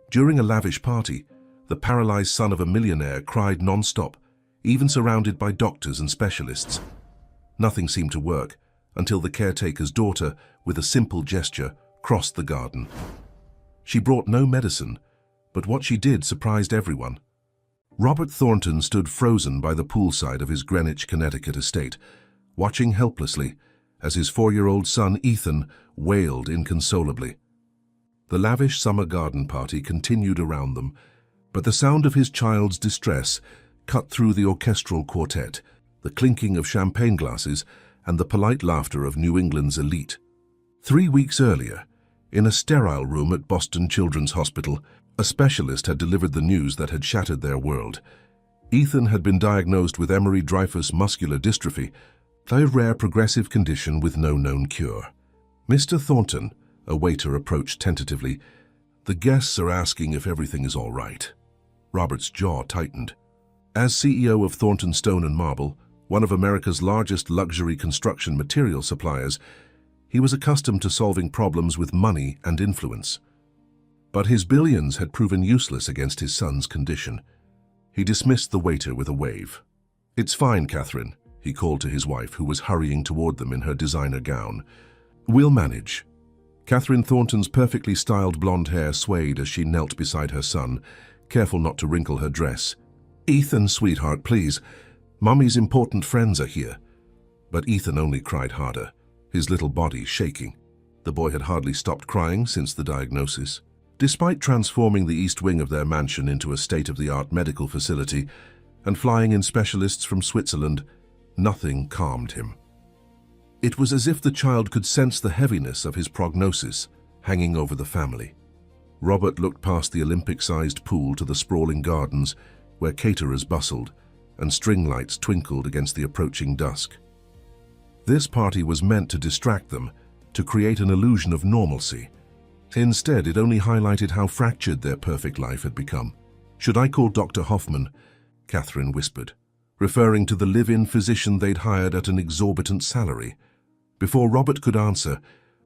During a lavish party, the paralyzed son of a millionaire cried non-stop, even surrounded by doctors and specialists. Nothing seemed to work until the caretaker's daughter, with a simple gesture, crossed the garden. She brought no medicine, but what she did surprised everyone. Robert Thornton stood frozen by the poolside of his Greenwich, Connecticut estate, watching helplessly as his 4-year-old son Ethan wailed inconsolably. The lavish summer garden party continued around them, but the sound of his child's distress cut through the orchestral quartet, the clinking of champagne glasses, and the polite laughter of New England's elite. 3 weeks earlier, in a sterile room at Boston Children's Hospital, a specialist had delivered the news that had shattered their world. Ethan had been diagnosed with Emery-Dreifuss muscular dystrophy, a rare progressive condition with no known cure. Mr. Thornton, a waiter, approached tentatively. "The guests are asking if everything is all right." Robert's jaw tightened. As CEO of Thornton Stone and Marble, one of America's largest luxury construction material suppliers, he was accustomed to solving problems with money and influence. But his billions had proven useless against his son's condition. He dismissed the waiter with a wave. "It's fine, Catherine," he called to his wife, who was hurrying toward them in her designer gown. "We'll manage." Catherine Thornton's perfectly styled blonde hair swayed as she knelt beside her son, careful not to wrinkle her dress. "Ethan, sweetheart, please. Mummy's important friends are here." But Ethan only cried harder, his little body shaking. The boy had hardly stopped crying since the diagnosis. Despite transforming the east wing of their mansion into a state-of-the-art medical facility and flying in specialists from Switzerland, nothing calmed him. It was as if the child could sense the heaviness of his prognosis hanging over the family. Robert looked past the Olympic-sized pool to the sprawling gardens where caterers bustled and string lights twinkled against the approaching dusk. This party was meant to distract them, to create an illusion of normalcy. Instead, it only highlighted how fractured their perfect life had become. "Should I call Dr. Hoffman?" Catherine whispered, referring to the live-in physician they'd hired at an exorbitant salary. Before Robert could answer,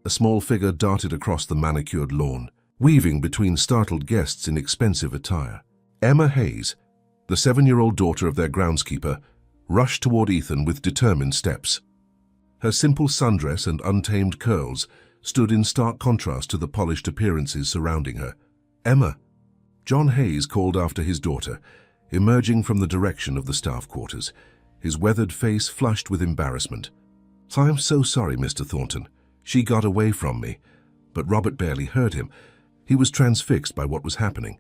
a small figure darted across the manicured lawn, weaving between startled guests in expensive attire. Emma Hayes, the 7-year-old daughter of their groundskeeper, rushed toward Ethan with determined steps. Her simple sundress and untamed curls stood in stark contrast to the polished appearances surrounding her. "Emma!" John Hayes called after his daughter, emerging from the direction of the staff quarters, his weathered face flushed with embarrassment. "I'm so sorry, Mr. Thornton. She got away from me." But Robert barely heard him. He was transfixed by what was happening.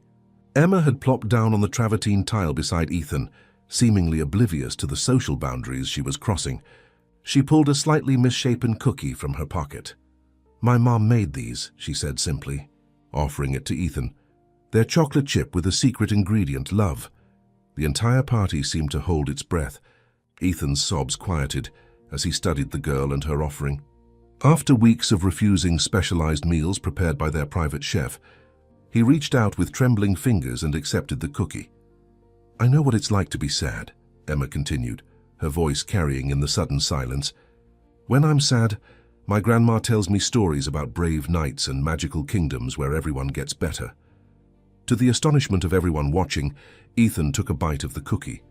Emma had plopped down on the travertine tile beside Ethan, seemingly oblivious to the social boundaries she was crossing. She pulled a slightly misshapen cookie from her pocket. "My mom made these," she said simply, offering it to Ethan. "They're chocolate chip with a secret ingredient, love." The entire party seemed to hold its breath. Ethan's sobs quieted as he studied the girl and her offering. After weeks of refusing specialized meals prepared by their private chef, he reached out with trembling fingers and accepted the cookie. "I know what it's like to be sad," Emma continued, her voice carrying in the sudden silence. "When I'm sad, my grandma tells me stories about brave knights and magical kingdoms where everyone gets better." To the astonishment of everyone watching, Ethan took a bite of the cookie.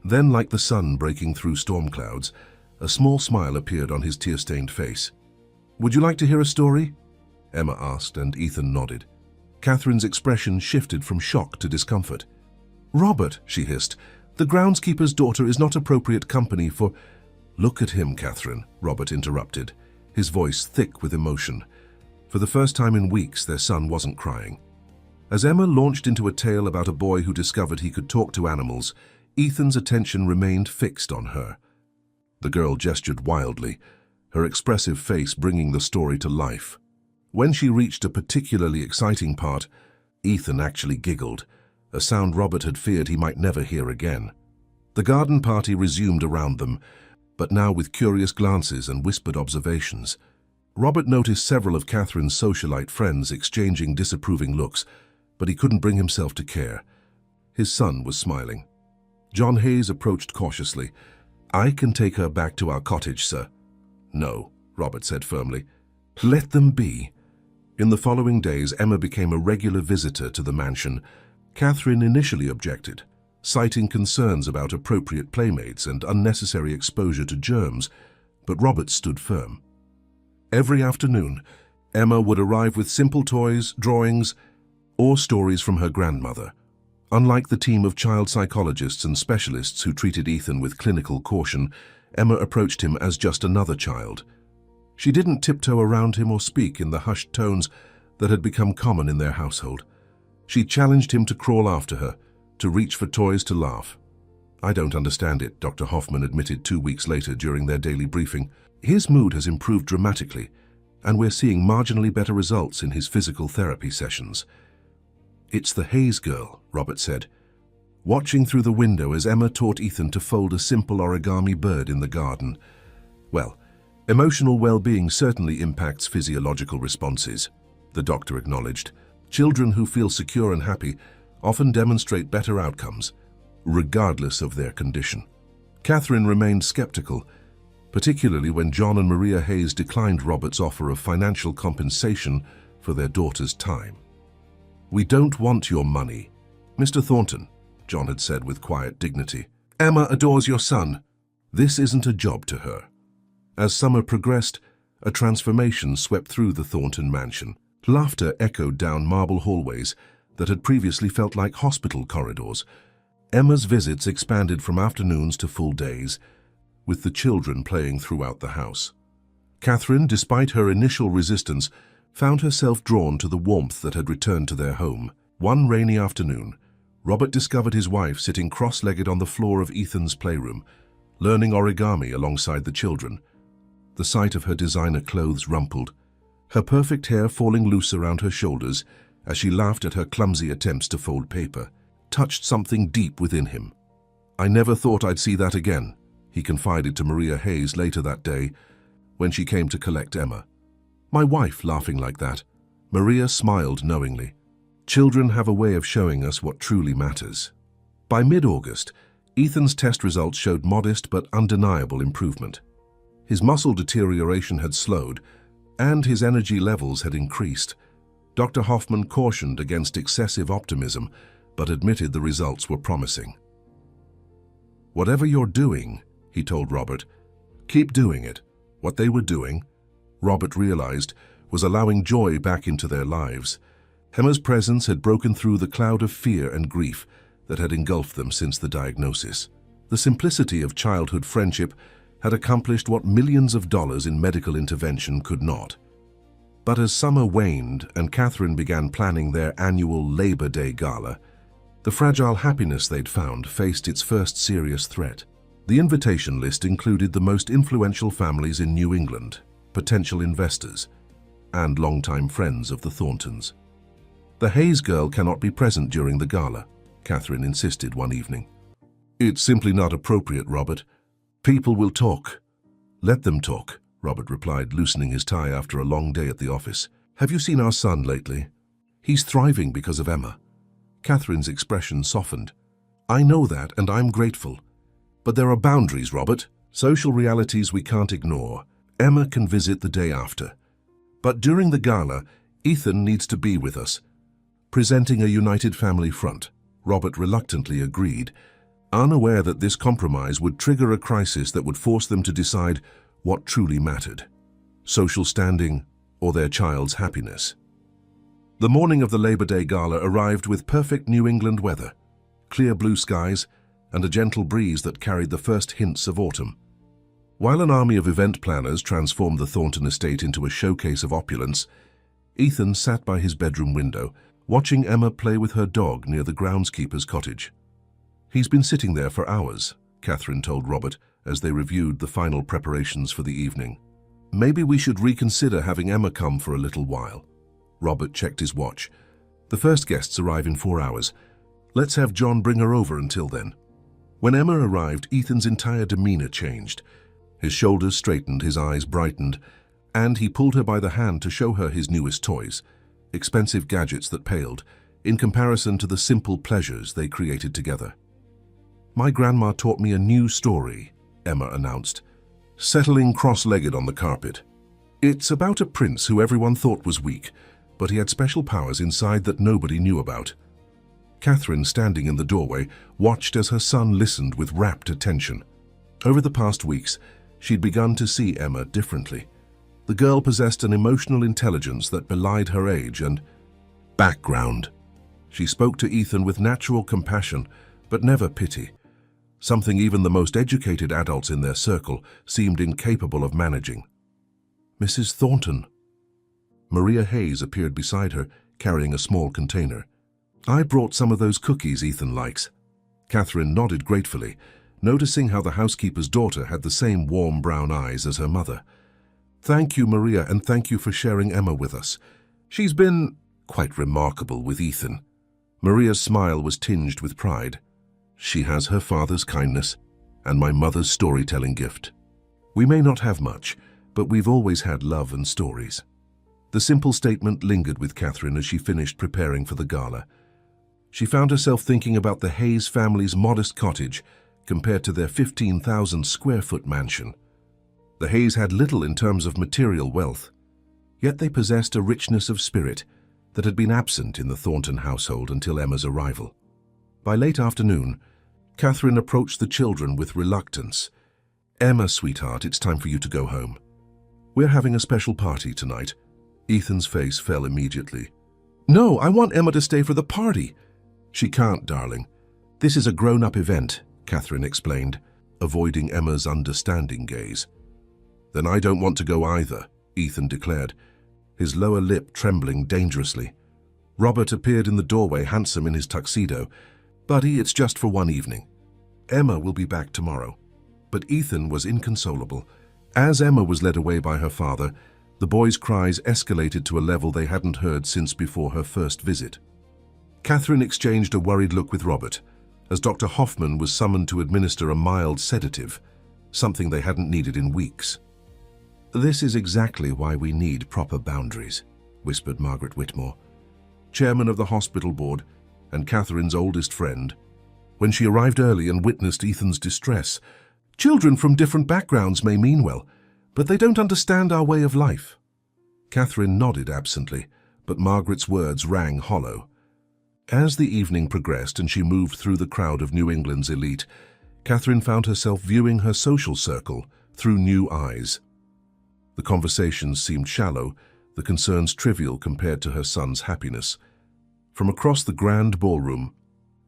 Then, like the sun breaking through storm clouds, a small smile appeared on his tear-stained face. "Would you like to hear a story?" Emma asked, and Ethan nodded. Catherine's expression shifted from shock to discomfort. "Robert," she hissed, "the groundskeeper's daughter is not appropriate company for—" "Look at him, Catherine," Robert interrupted, his voice thick with emotion. For the first time in weeks, their son wasn't crying. As Emma launched into a tale about a boy who discovered he could talk to animals, Ethan's attention remained fixed on her. The girl gestured wildly, her expressive face bringing the story to life. When she reached a particularly exciting part, Ethan actually giggled, a sound Robert had feared he might never hear again. The garden party resumed around them, but now with curious glances and whispered observations. Robert noticed several of Catherine's socialite friends exchanging disapproving looks, but he couldn't bring himself to care. His son was smiling. John Hayes approached cautiously. "I can take her back to our cottage, sir." "No," Robert said firmly. "Let them be." In the following days, Emma became a regular visitor to the mansion. Catherine initially objected, citing concerns about appropriate playmates and unnecessary exposure to germs, but Robert stood firm. Every afternoon, Emma would arrive with simple toys, drawings, or stories from her grandmother. Unlike the team of child psychologists and specialists who treated Ethan with clinical caution, Emma approached him as just another child. She didn't tiptoe around him or speak in the hushed tones that had become common in their household. She challenged him to crawl after her, to reach for toys, to laugh. "I don't understand it," Dr. Hoffman admitted 2 weeks later during their daily briefing. "His mood has improved dramatically, and we're seeing marginally better results in his physical therapy sessions." "It's the Hayes girl," Robert said, watching through the window as Emma taught Ethan to fold a simple origami bird in the garden. "Well, emotional well-being certainly impacts physiological responses," the doctor acknowledged. "Children who feel secure and happy often demonstrate better outcomes, regardless of their condition." Catherine remained skeptical, particularly when John and Maria Hayes declined Robert's offer of financial compensation for their daughter's time. "We don't want your money, Mr. Thornton," John had said with quiet dignity. "Emma adores your son. This isn't a job to her." As summer progressed, a transformation swept through the Thornton mansion. Laughter echoed down marble hallways that had previously felt like hospital corridors. Emma's visits expanded from afternoons to full days, with the children playing throughout the house. Catherine, despite her initial resistance, found herself drawn to the warmth that had returned to their home. One rainy afternoon, Robert discovered his wife sitting cross-legged on the floor of Ethan's playroom, learning origami alongside the children. The sight of her designer clothes rumpled, her perfect hair falling loose around her shoulders as she laughed at her clumsy attempts to fold paper, touched something deep within him. "I never thought I'd see that again," he confided to Maria Hayes later that day when she came to collect Emma. "My wife laughing like that." Maria smiled knowingly. Children have a way of showing us what truly matters. By mid-August, Ethan's test results showed modest but undeniable improvement. His muscle deterioration had slowed, and his energy levels had increased. Dr. Hoffman cautioned against excessive optimism, but admitted the results were promising. "Whatever you're doing," he told Robert, "keep doing it." What they were doing, Robert realized, was allowing joy back into their lives. Emma's presence had broken through the cloud of fear and grief that had engulfed them since the diagnosis. The simplicity of childhood friendship had accomplished what millions of dollars in medical intervention could not. But as summer waned and Catherine began planning their annual Labor Day gala, the fragile happiness they'd found faced its first serious threat. The invitation list included the most influential families in New England, potential investors, and longtime friends of the Thorntons. "The Hayes girl cannot be present during the gala," Catherine insisted one evening. "It's simply not appropriate, Robert. People will talk." "Let them talk," Robert replied, loosening his tie after a long day at the office. "Have you seen our son lately? He's thriving because of Emma." Catherine's expression softened. "I know that, and I'm grateful. But there are boundaries, Robert. Social realities we can't ignore. Emma can visit the day after. But during the gala, Ethan needs to be with us, presenting a united family front." Robert reluctantly agreed, unaware that this compromise would trigger a crisis that would force them to decide what truly mattered: social standing or their child's happiness. The morning of the Labor Day gala arrived with perfect New England weather, clear blue skies, and a gentle breeze that carried the first hints of autumn. While an army of event planners transformed the Thornton estate into a showcase of opulence, Ethan sat by his bedroom window, watching Emma play with her dog near the groundskeeper's cottage. "He's been sitting there for hours," Catherine told Robert as they reviewed the final preparations for the evening. "Maybe we should reconsider having Emma come for a little while." Robert checked his watch. "The first guests arrive in 4 hours. Let's have John bring her over until then." When Emma arrived, Ethan's entire demeanor changed. His shoulders straightened, his eyes brightened, and he pulled her by the hand to show her his newest toys, expensive gadgets that paled in comparison to the simple pleasures they created together. "My grandma taught me a new story," Emma announced, settling cross-legged on the carpet. "It's about a prince who everyone thought was weak, but he had special powers inside that nobody knew about. Catherine, standing in the doorway, watched as her son listened with rapt attention. Over the past weeks, she'd begun to see Emma differently. The girl possessed an emotional intelligence that belied her age and background. She spoke to Ethan with natural compassion, but never pity, something even the most educated adults in their circle seemed incapable of managing. "Mrs. Thornton." Maria Hayes appeared beside her, carrying a small container. "I brought some of those cookies Ethan likes." Catherine nodded gratefully, noticing how the housekeeper's daughter had the same warm brown eyes as her mother. "Thank you, Maria, and thank you for sharing Emma with us. She's been quite remarkable with Ethan." Maria's smile was tinged with pride. "She has her father's kindness and my mother's storytelling gift. We may not have much, but we've always had love and stories." The simple statement lingered with Catherine as she finished preparing for the gala. She found herself thinking about the Hayes family's modest cottage compared to their 15,000-square-foot mansion. The Hayes had little in terms of material wealth, yet they possessed a richness of spirit that had been absent in the Thornton household until Emma's arrival. By late afternoon, Catherine approached the children with reluctance. "Emma, sweetheart, it's time for you to go home. We're having a special party tonight." Ethan's face fell immediately. "No, I want Emma to stay for the party." "She can't, darling. This is a grown-up event," Catherine explained, avoiding Emma's understanding gaze. "Then I don't want to go either," Ethan declared, his lower lip trembling dangerously. Robert appeared in the doorway, handsome in his tuxedo. "Buddy, it's just for one evening. Emma will be back tomorrow." But Ethan was inconsolable. As Emma was led away by her father, the boys' cries escalated to a level they hadn't heard since before her first visit. Catherine exchanged a worried look with Robert as Dr. Hoffman was summoned to administer a mild sedative, something they hadn't needed in weeks. "This is exactly why we need proper boundaries," whispered Margaret Whitmore, chairman of the hospital board and Catherine's oldest friend. When she arrived early and witnessed Ethan's distress, "Children from different backgrounds may mean well, but they don't understand our way of life." Catherine nodded absently, but Margaret's words rang hollow. As the evening progressed and she moved through the crowd of New England's elite, Catherine found herself viewing her social circle through new eyes. The conversations seemed shallow, the concerns trivial compared to her son's happiness. From across the grand ballroom,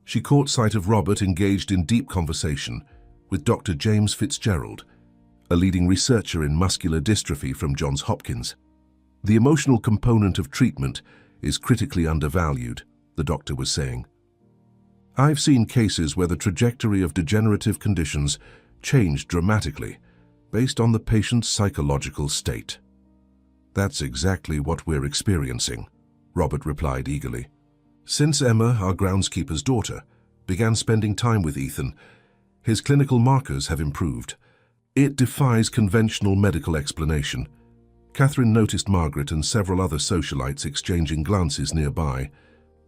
she caught sight of Robert engaged in deep conversation with Dr. James Fitzgerald, a leading researcher in muscular dystrophy from Johns Hopkins. "The emotional component of treatment is critically undervalued," the doctor was saying. "I've seen cases where the trajectory of degenerative conditions changed dramatically based on the patient's psychological state." "That's exactly what we're experiencing," Robert replied eagerly. "Since Emma, our groundskeeper's daughter, began spending time with Ethan, his clinical markers have improved. It defies conventional medical explanation." Catherine noticed Margaret and several other socialites exchanging glances nearby.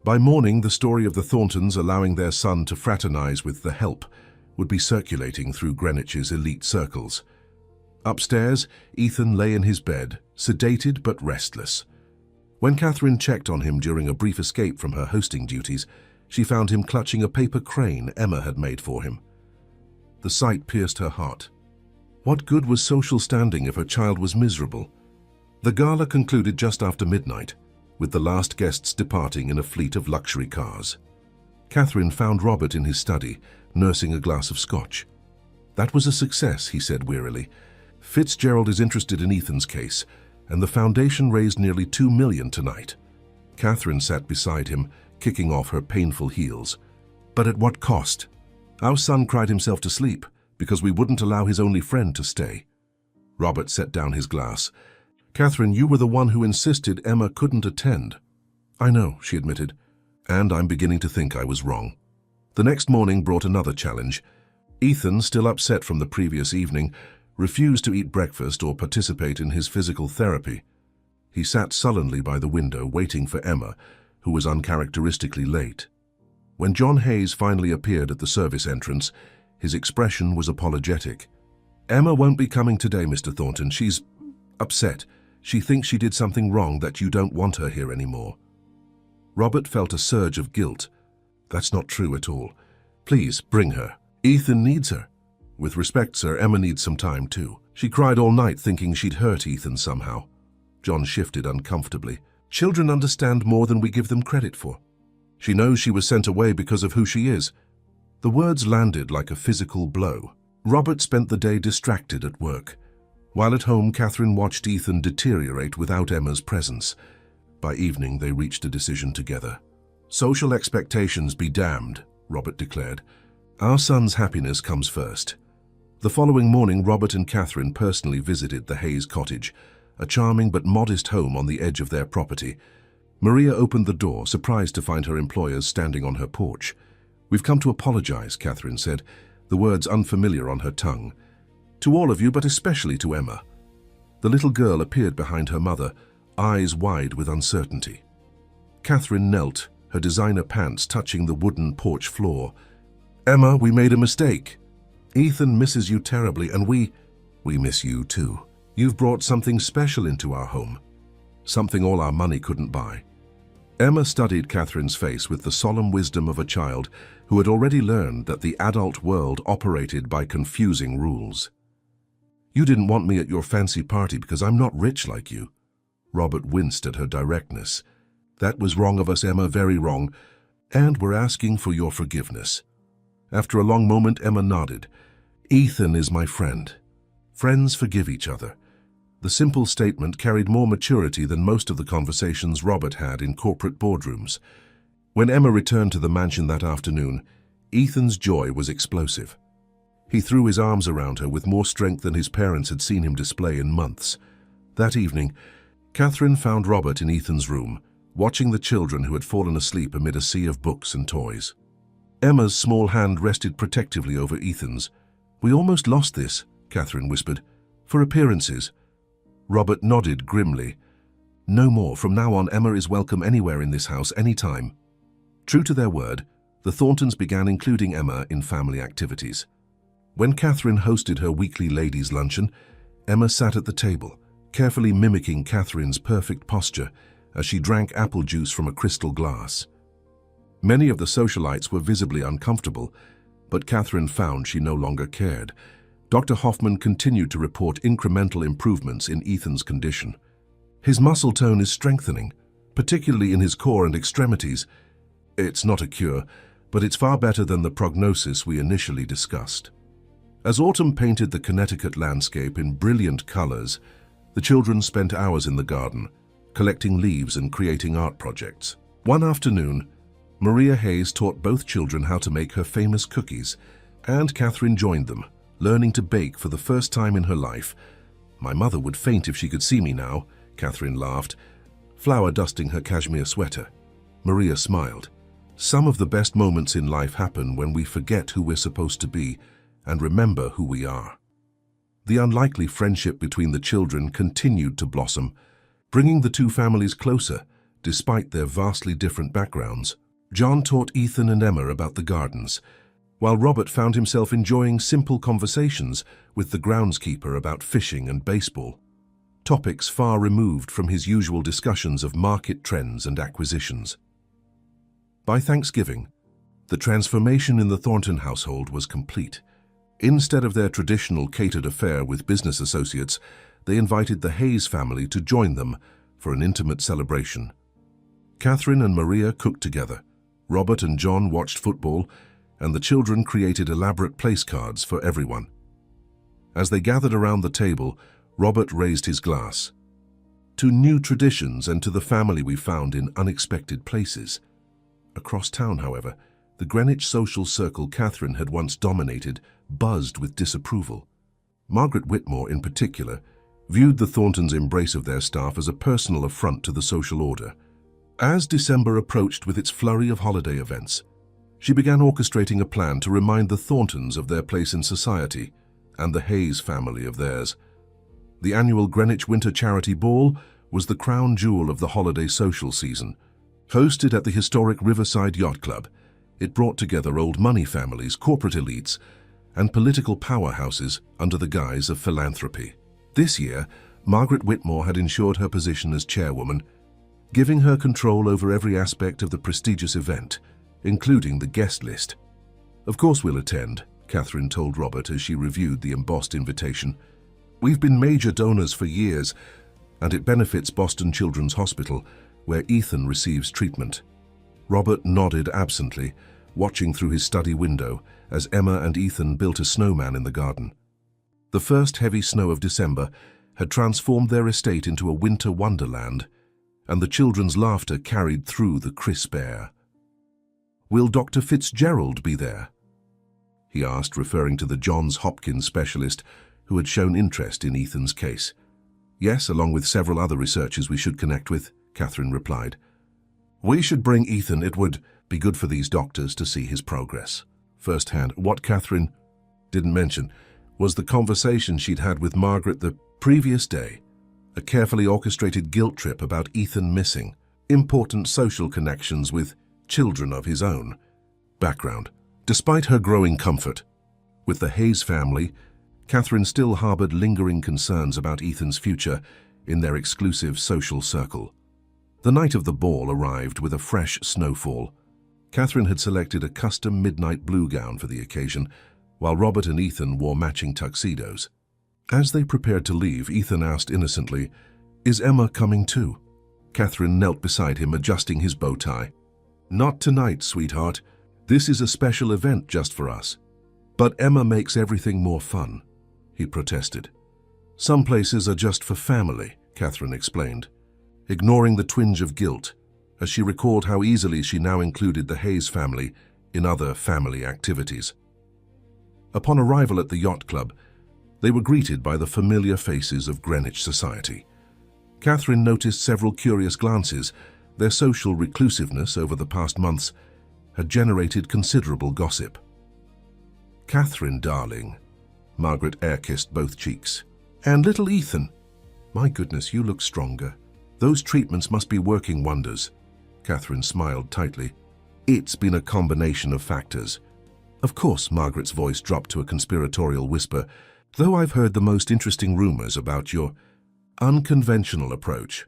By morning, the story of the Thorntons allowing their son to fraternize with the Help would be circulating through Greenwich's elite circles. Upstairs, Ethan lay in his bed, sedated but restless. When Catherine checked on him during a brief escape from her hosting duties, she found him clutching a paper crane Emma had made for him. The sight pierced her heart. What good was social standing if her child was miserable? The gala concluded just after midnight, with the last guests departing in a fleet of luxury cars. Catherine found Robert in his study, nursing a glass of scotch. "That was a success," he said wearily. "Fitzgerald is interested in Ethan's case, and the foundation raised nearly $2 million tonight." Catherine sat beside him, kicking off her painful heels. "But at what cost? Our son cried himself to sleep because we wouldn't allow his only friend to stay." Robert set down his glass. "Catherine, you were the one who insisted Emma couldn't attend." "I know," she admitted, "and I'm beginning to think I was wrong." The next morning brought another challenge. Ethan, still upset from the previous evening, refused to eat breakfast or participate in his physical therapy. He sat sullenly by the window, waiting for Emma, who was uncharacteristically late. When John Hayes finally appeared at the service entrance, his expression was apologetic. "Emma won't be coming today, Mr. Thornton. She's upset. She thinks she did something wrong that you don't want her here anymore." Robert felt a surge of guilt. "That's not true at all. Please, bring her. Ethan needs her." "With respect, sir, Emma needs some time too. She cried all night thinking she'd hurt Ethan somehow." John shifted uncomfortably. "Children understand more than we give them credit for. She knows she was sent away because of who she is." The words landed like a physical blow. Robert spent the day distracted at work. While at home, Catherine watched Ethan deteriorate without Emma's presence. By evening, they reached a decision together. "Social expectations be damned," Robert declared. "Our son's happiness comes first." The following morning, Robert and Catherine personally visited the Hayes cottage, a charming but modest home on the edge of their property. Maria opened the door, surprised to find her employers standing on her porch. "We've come to apologize," Catherine said, the words unfamiliar on her tongue. "To all of you, but especially to Emma." The little girl appeared behind her mother, eyes wide with uncertainty. Catherine knelt, her designer pants touching the wooden porch floor. "Emma, we made a mistake. Ethan misses you terribly, and we miss you too. You've brought something special into our home, something all our money couldn't buy." Emma studied Catherine's face with the solemn wisdom of a child who had already learned that the adult world operated by confusing rules. "You didn't want me at your fancy party because I'm not rich like you." Robert winced at her directness. "That was wrong of us, Emma, very wrong, and we're asking for your forgiveness." After a long moment, Emma nodded. "Ethan is my friend. Friends forgive each other." The simple statement carried more maturity than most of the conversations Robert had in corporate boardrooms. When Emma returned to the mansion that afternoon, Ethan's joy was explosive. He threw his arms around her with more strength than his parents had seen him display in months. That evening, Catherine found Robert in Ethan's room, watching the children who had fallen asleep amid a sea of books and toys. Emma's small hand rested protectively over Ethan's. "We almost lost this," Catherine whispered, "for appearances." Robert nodded grimly. "No more. From now on, Emma is welcome anywhere in this house, anytime." True to their word, the Thorntons began including Emma in family activities. When Catherine hosted her weekly ladies' luncheon, Emma sat at the table, carefully mimicking Catherine's perfect posture as she drank apple juice from a crystal glass. Many of the socialites were visibly uncomfortable, but Catherine found she no longer cared. Dr. Hoffman continued to report incremental improvements in Ethan's condition. "His muscle tone is strengthening, particularly in his core and extremities. It's not a cure, but it's far better than the prognosis we initially discussed." As autumn painted the Connecticut landscape in brilliant colors, the children spent hours in the garden, collecting leaves and creating art projects. One afternoon, Maria Hayes taught both children how to make her famous cookies, and Catherine joined them, learning to bake for the first time in her life. "My mother would faint if she could see me now," Catherine laughed, flour dusting her cashmere sweater. Maria smiled. "Some of the best moments in life happen when we forget who we're supposed to be and remember who we are." The unlikely friendship between the children continued to blossom, bringing the two families closer, despite their vastly different backgrounds. John taught Ethan and Emma about the gardens, while Robert found himself enjoying simple conversations with the groundskeeper about fishing and baseball, topics far removed from his usual discussions of market trends and acquisitions. By Thanksgiving, the transformation in the Thornton household was complete. Instead of their traditional catered affair with business associates, they invited the Hayes family to join them for an intimate celebration. Catherine and Maria cooked together, Robert and John watched football, and the children created elaborate place cards for everyone. As they gathered around the table, Robert raised his glass. "To new traditions and to the family we found in unexpected places." Across town, however, the Greenwich social circle Catherine had once dominated buzzed with disapproval. Margaret Whitmore, in particular, viewed the Thorntons' embrace of their staff as a personal affront to the social order. As December approached with its flurry of holiday events, she began orchestrating a plan to remind the Thorntons of their place in society and the Hayes family of theirs. The annual Greenwich Winter Charity Ball was the crown jewel of the holiday social season. Hosted at the historic Riverside Yacht Club, it brought together old money families, corporate elites, and political powerhouses under the guise of philanthropy. This year, Margaret Whitmore had ensured her position as chairwoman, giving her control over every aspect of the prestigious event, including the guest list. "Of course we'll attend," Catherine told Robert as she reviewed the embossed invitation. "We've been major donors for years, and it benefits Boston Children's Hospital, where Ethan receives treatment." Robert nodded absently, watching through his study window as Emma and Ethan built a snowman in the garden. The first heavy snow of December had transformed their estate into a winter wonderland, and the children's laughter carried through the crisp air. "Will Dr. Fitzgerald be there?" he asked, referring to the Johns Hopkins specialist who had shown interest in Ethan's case. "Yes, along with several other researchers we should connect with," Catherine replied. "We should bring Ethan. It would be good for these doctors to see his progress firsthand." What Catherine didn't mention was the conversation she'd had with Margaret the previous day, a carefully orchestrated guilt trip about Ethan missing important social connections with children of his own background. Despite her growing comfort with the Hayes family, Catherine still harbored lingering concerns about Ethan's future in their exclusive social circle. The night of the ball arrived with a fresh snowfall. Catherine had selected a custom midnight blue gown for the occasion, while Robert and Ethan wore matching tuxedos. As they prepared to leave, Ethan asked innocently, "Is Emma coming too?" Catherine knelt beside him, adjusting his bow tie. "Not tonight, sweetheart. This is a special event just for us." "But Emma makes everything more fun," he protested. "Some places are just for family," Catherine explained, ignoring the twinge of guilt as she recalled how easily she now included the Hayes family in other family activities. Upon arrival at the yacht club, they were greeted by the familiar faces of Greenwich society. Catherine noticed several curious glances. Their social reclusiveness over the past months had generated considerable gossip. "Catherine, darling," Margaret air-kissed both cheeks. "And little Ethan. My goodness, you look stronger. Those treatments must be working wonders." Catherine smiled tightly. "It's been a combination of factors." "Of course," Margaret's voice dropped to a conspiratorial whisper, "though I've heard the most interesting rumors about your unconventional approach."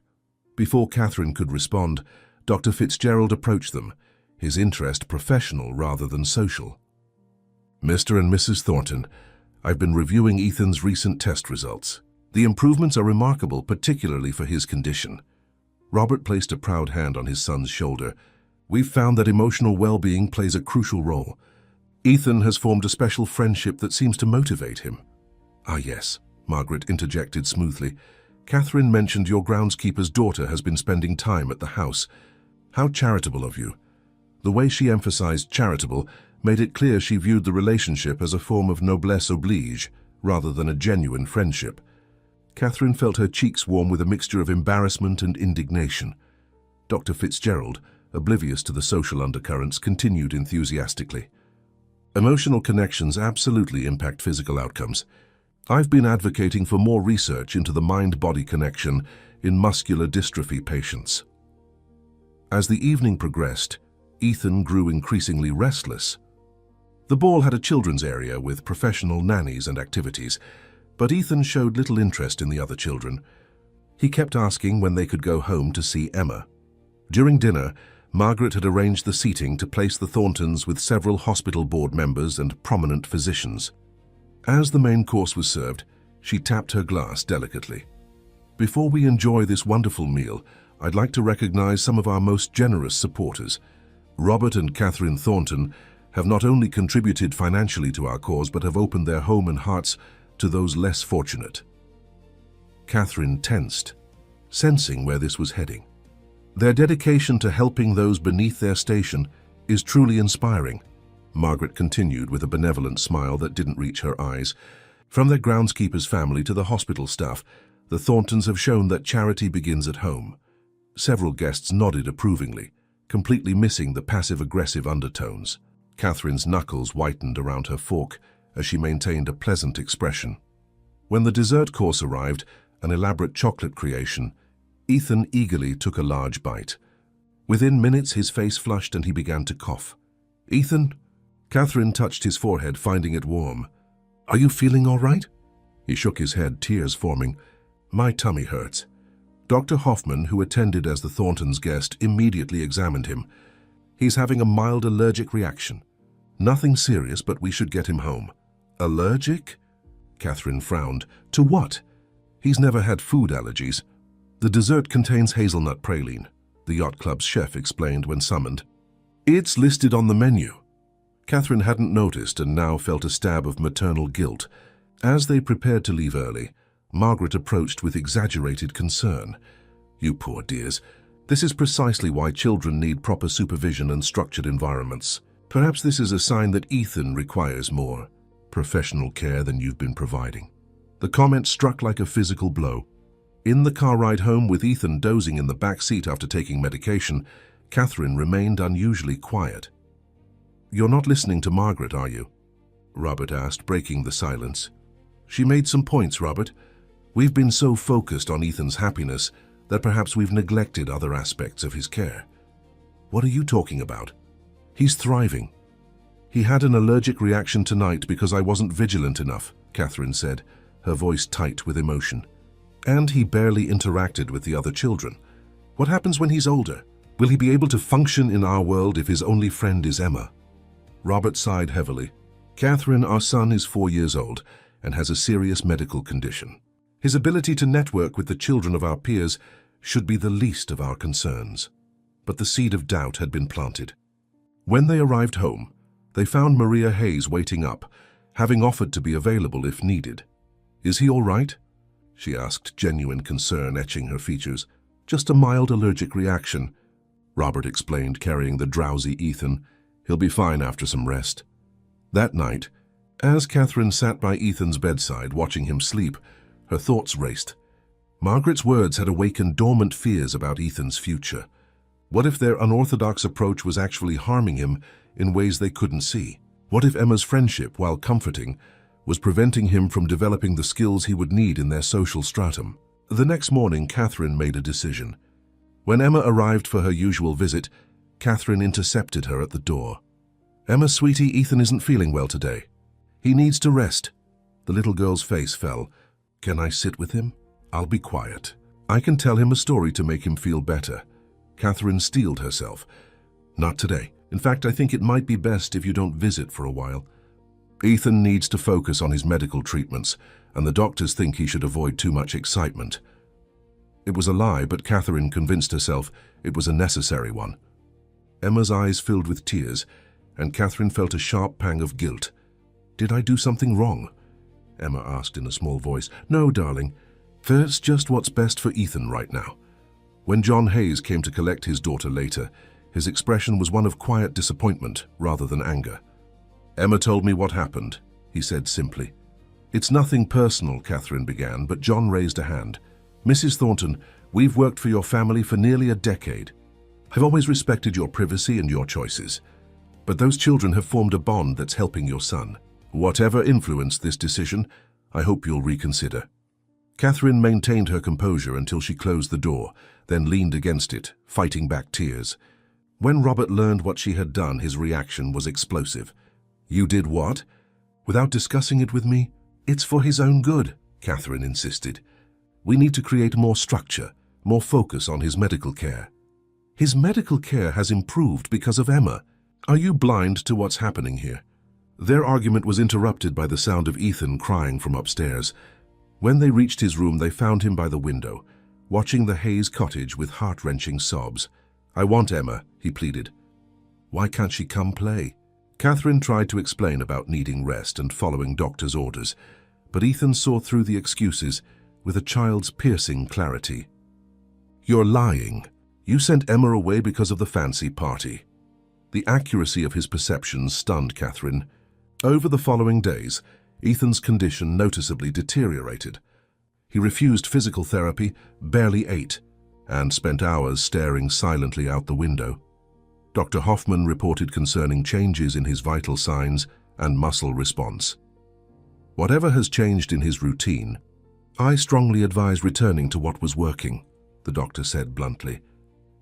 Before Catherine could respond, Dr. Fitzgerald approached them, his interest professional rather than social. "Mr. and Mrs. Thornton, I've been reviewing Ethan's recent test results. The improvements are remarkable, particularly for his condition." Robert placed a proud hand on his son's shoulder. "We've found that emotional well-being plays a crucial role. Ethan has formed a special friendship that seems to motivate him." "Ah, yes," Margaret interjected smoothly. "Catherine mentioned your groundskeeper's daughter has been spending time at the house. How charitable of you." The way she emphasized charitable made it clear she viewed the relationship as a form of noblesse oblige rather than a genuine friendship. Catherine felt her cheeks warm with a mixture of embarrassment and indignation. Dr. Fitzgerald, oblivious to the social undercurrents, continued enthusiastically. "Emotional connections absolutely impact physical outcomes. I've been advocating for more research into the mind-body connection in muscular dystrophy patients." As the evening progressed, Ethan grew increasingly restless. The ball had a children's area with professional nannies and activities, but Ethan showed little interest in the other children. He kept asking when they could go home to see Emma. During dinner, Margaret had arranged the seating to place the Thorntons with several hospital board members and prominent physicians. As the main course was served, she tapped her glass delicately. "Before we enjoy this wonderful meal, I'd like to recognize some of our most generous supporters. Robert and Catherine Thornton have not only contributed financially to our cause, but have opened their home and hearts to those less fortunate." Catherine tensed, sensing where this was heading. "Their dedication to helping those beneath their station is truly inspiring," Margaret continued with a benevolent smile that didn't reach her eyes. "From their groundskeeper's family to the hospital staff, the Thorntons have shown that charity begins at home." Several guests nodded approvingly, completely missing the passive-aggressive undertones. Catherine's knuckles whitened around her fork as she maintained a pleasant expression. When the dessert course arrived, an elaborate chocolate creation, Ethan eagerly took a large bite. Within minutes, his face flushed and he began to cough. "Ethan?" Catherine touched his forehead, finding it warm. "Are you feeling all right?" He shook his head, tears forming. My tummy hurts. Dr. Hoffman, who attended as the Thorntons' guest, immediately examined him. He's having a mild allergic reaction. Nothing serious, but we should get him home. Allergic? Catherine frowned. To what? He's never had food allergies. The dessert contains hazelnut praline, the yacht club's chef explained when summoned. It's listed on the menu. Catherine hadn't noticed and now felt a stab of maternal guilt. As they prepared to leave early, Margaret approached with exaggerated concern. You poor dears. This is precisely why children need proper supervision and structured environments. Perhaps this is a sign that Ethan requires more professional care than you've been providing. The comment struck like a physical blow. In the car ride home with Ethan dozing in the back seat after taking medication, Catherine remained unusually quiet. You're not listening to Margaret, are you? Robert asked, breaking the silence. She made some points, Robert. We've been so focused on Ethan's happiness that perhaps we've neglected other aspects of his care. What are you talking about? He's thriving. He had an allergic reaction tonight because I wasn't vigilant enough, Catherine said, her voice tight with emotion. And he barely interacted with the other children. What happens when he's older? Will he be able to function in our world if his only friend is Emma? Robert sighed heavily. Catherine, our son is 4 years old and has a serious medical condition. His ability to network with the children of our peers should be the least of our concerns. But the seed of doubt had been planted. When they arrived home, they found Maria Hayes waiting up, having offered to be available if needed. Is he all right? She asked, genuine concern etching her features. Just a mild allergic reaction, Robert explained, carrying the drowsy Ethan. He'll be fine after some rest. That night, as Catherine sat by Ethan's bedside watching him sleep, her thoughts raced. Margaret's words had awakened dormant fears about Ethan's future. What if their unorthodox approach was actually harming him in ways they couldn't see? What if Emma's friendship, while comforting, was preventing him from developing the skills he would need in their social stratum? The next morning, Catherine made a decision. When Emma arrived for her usual visit, Catherine intercepted her at the door. Emma, sweetie, Ethan isn't feeling well today. He needs to rest. The little girl's face fell. Can I sit with him? I'll be quiet. I can tell him a story to make him feel better. Catherine steeled herself. Not today. In fact, I think it might be best if you don't visit for a while. Ethan needs to focus on his medical treatments, and the doctors think he should avoid too much excitement. It was a lie, but Catherine convinced herself it was a necessary one. Emma's eyes filled with tears, and Catherine felt a sharp pang of guilt. Did I do something wrong? Emma asked in a small voice. No, darling. That's just what's best for Ethan right now. When John Hayes came to collect his daughter later, his expression was one of quiet disappointment rather than anger. Emma told me what happened, he said simply. It's nothing personal, Catherine began, but John raised a hand. Mrs. Thornton, we've worked for your family for nearly a decade. I've always respected your privacy and your choices. But those children have formed a bond that's helping your son. Whatever influenced this decision, I hope you'll reconsider. Catherine maintained her composure until she closed the door, then leaned against it, fighting back tears. When Robert learned what she had done, his reaction was explosive. You did what? Without discussing it with me? It's for his own good, Catherine insisted. We need to create more structure, more focus on his medical care. His medical care has improved because of Emma. Are you blind to what's happening here? Their argument was interrupted by the sound of Ethan crying from upstairs. When they reached his room, they found him by the window, watching the Hayes cottage with heart-wrenching sobs. I want Emma, he pleaded. Why can't she come play? Catherine tried to explain about needing rest and following doctor's orders, but Ethan saw through the excuses with a child's piercing clarity. You're lying. You sent Emma away because of the fancy party. The accuracy of his perceptions stunned Catherine. Over the following days, Ethan's condition noticeably deteriorated. He refused physical therapy, barely ate, and spent hours staring silently out the window. Dr. Hoffman reported concerning changes in his vital signs and muscle response. Whatever has changed in his routine, I strongly advise returning to what was working, the doctor said bluntly.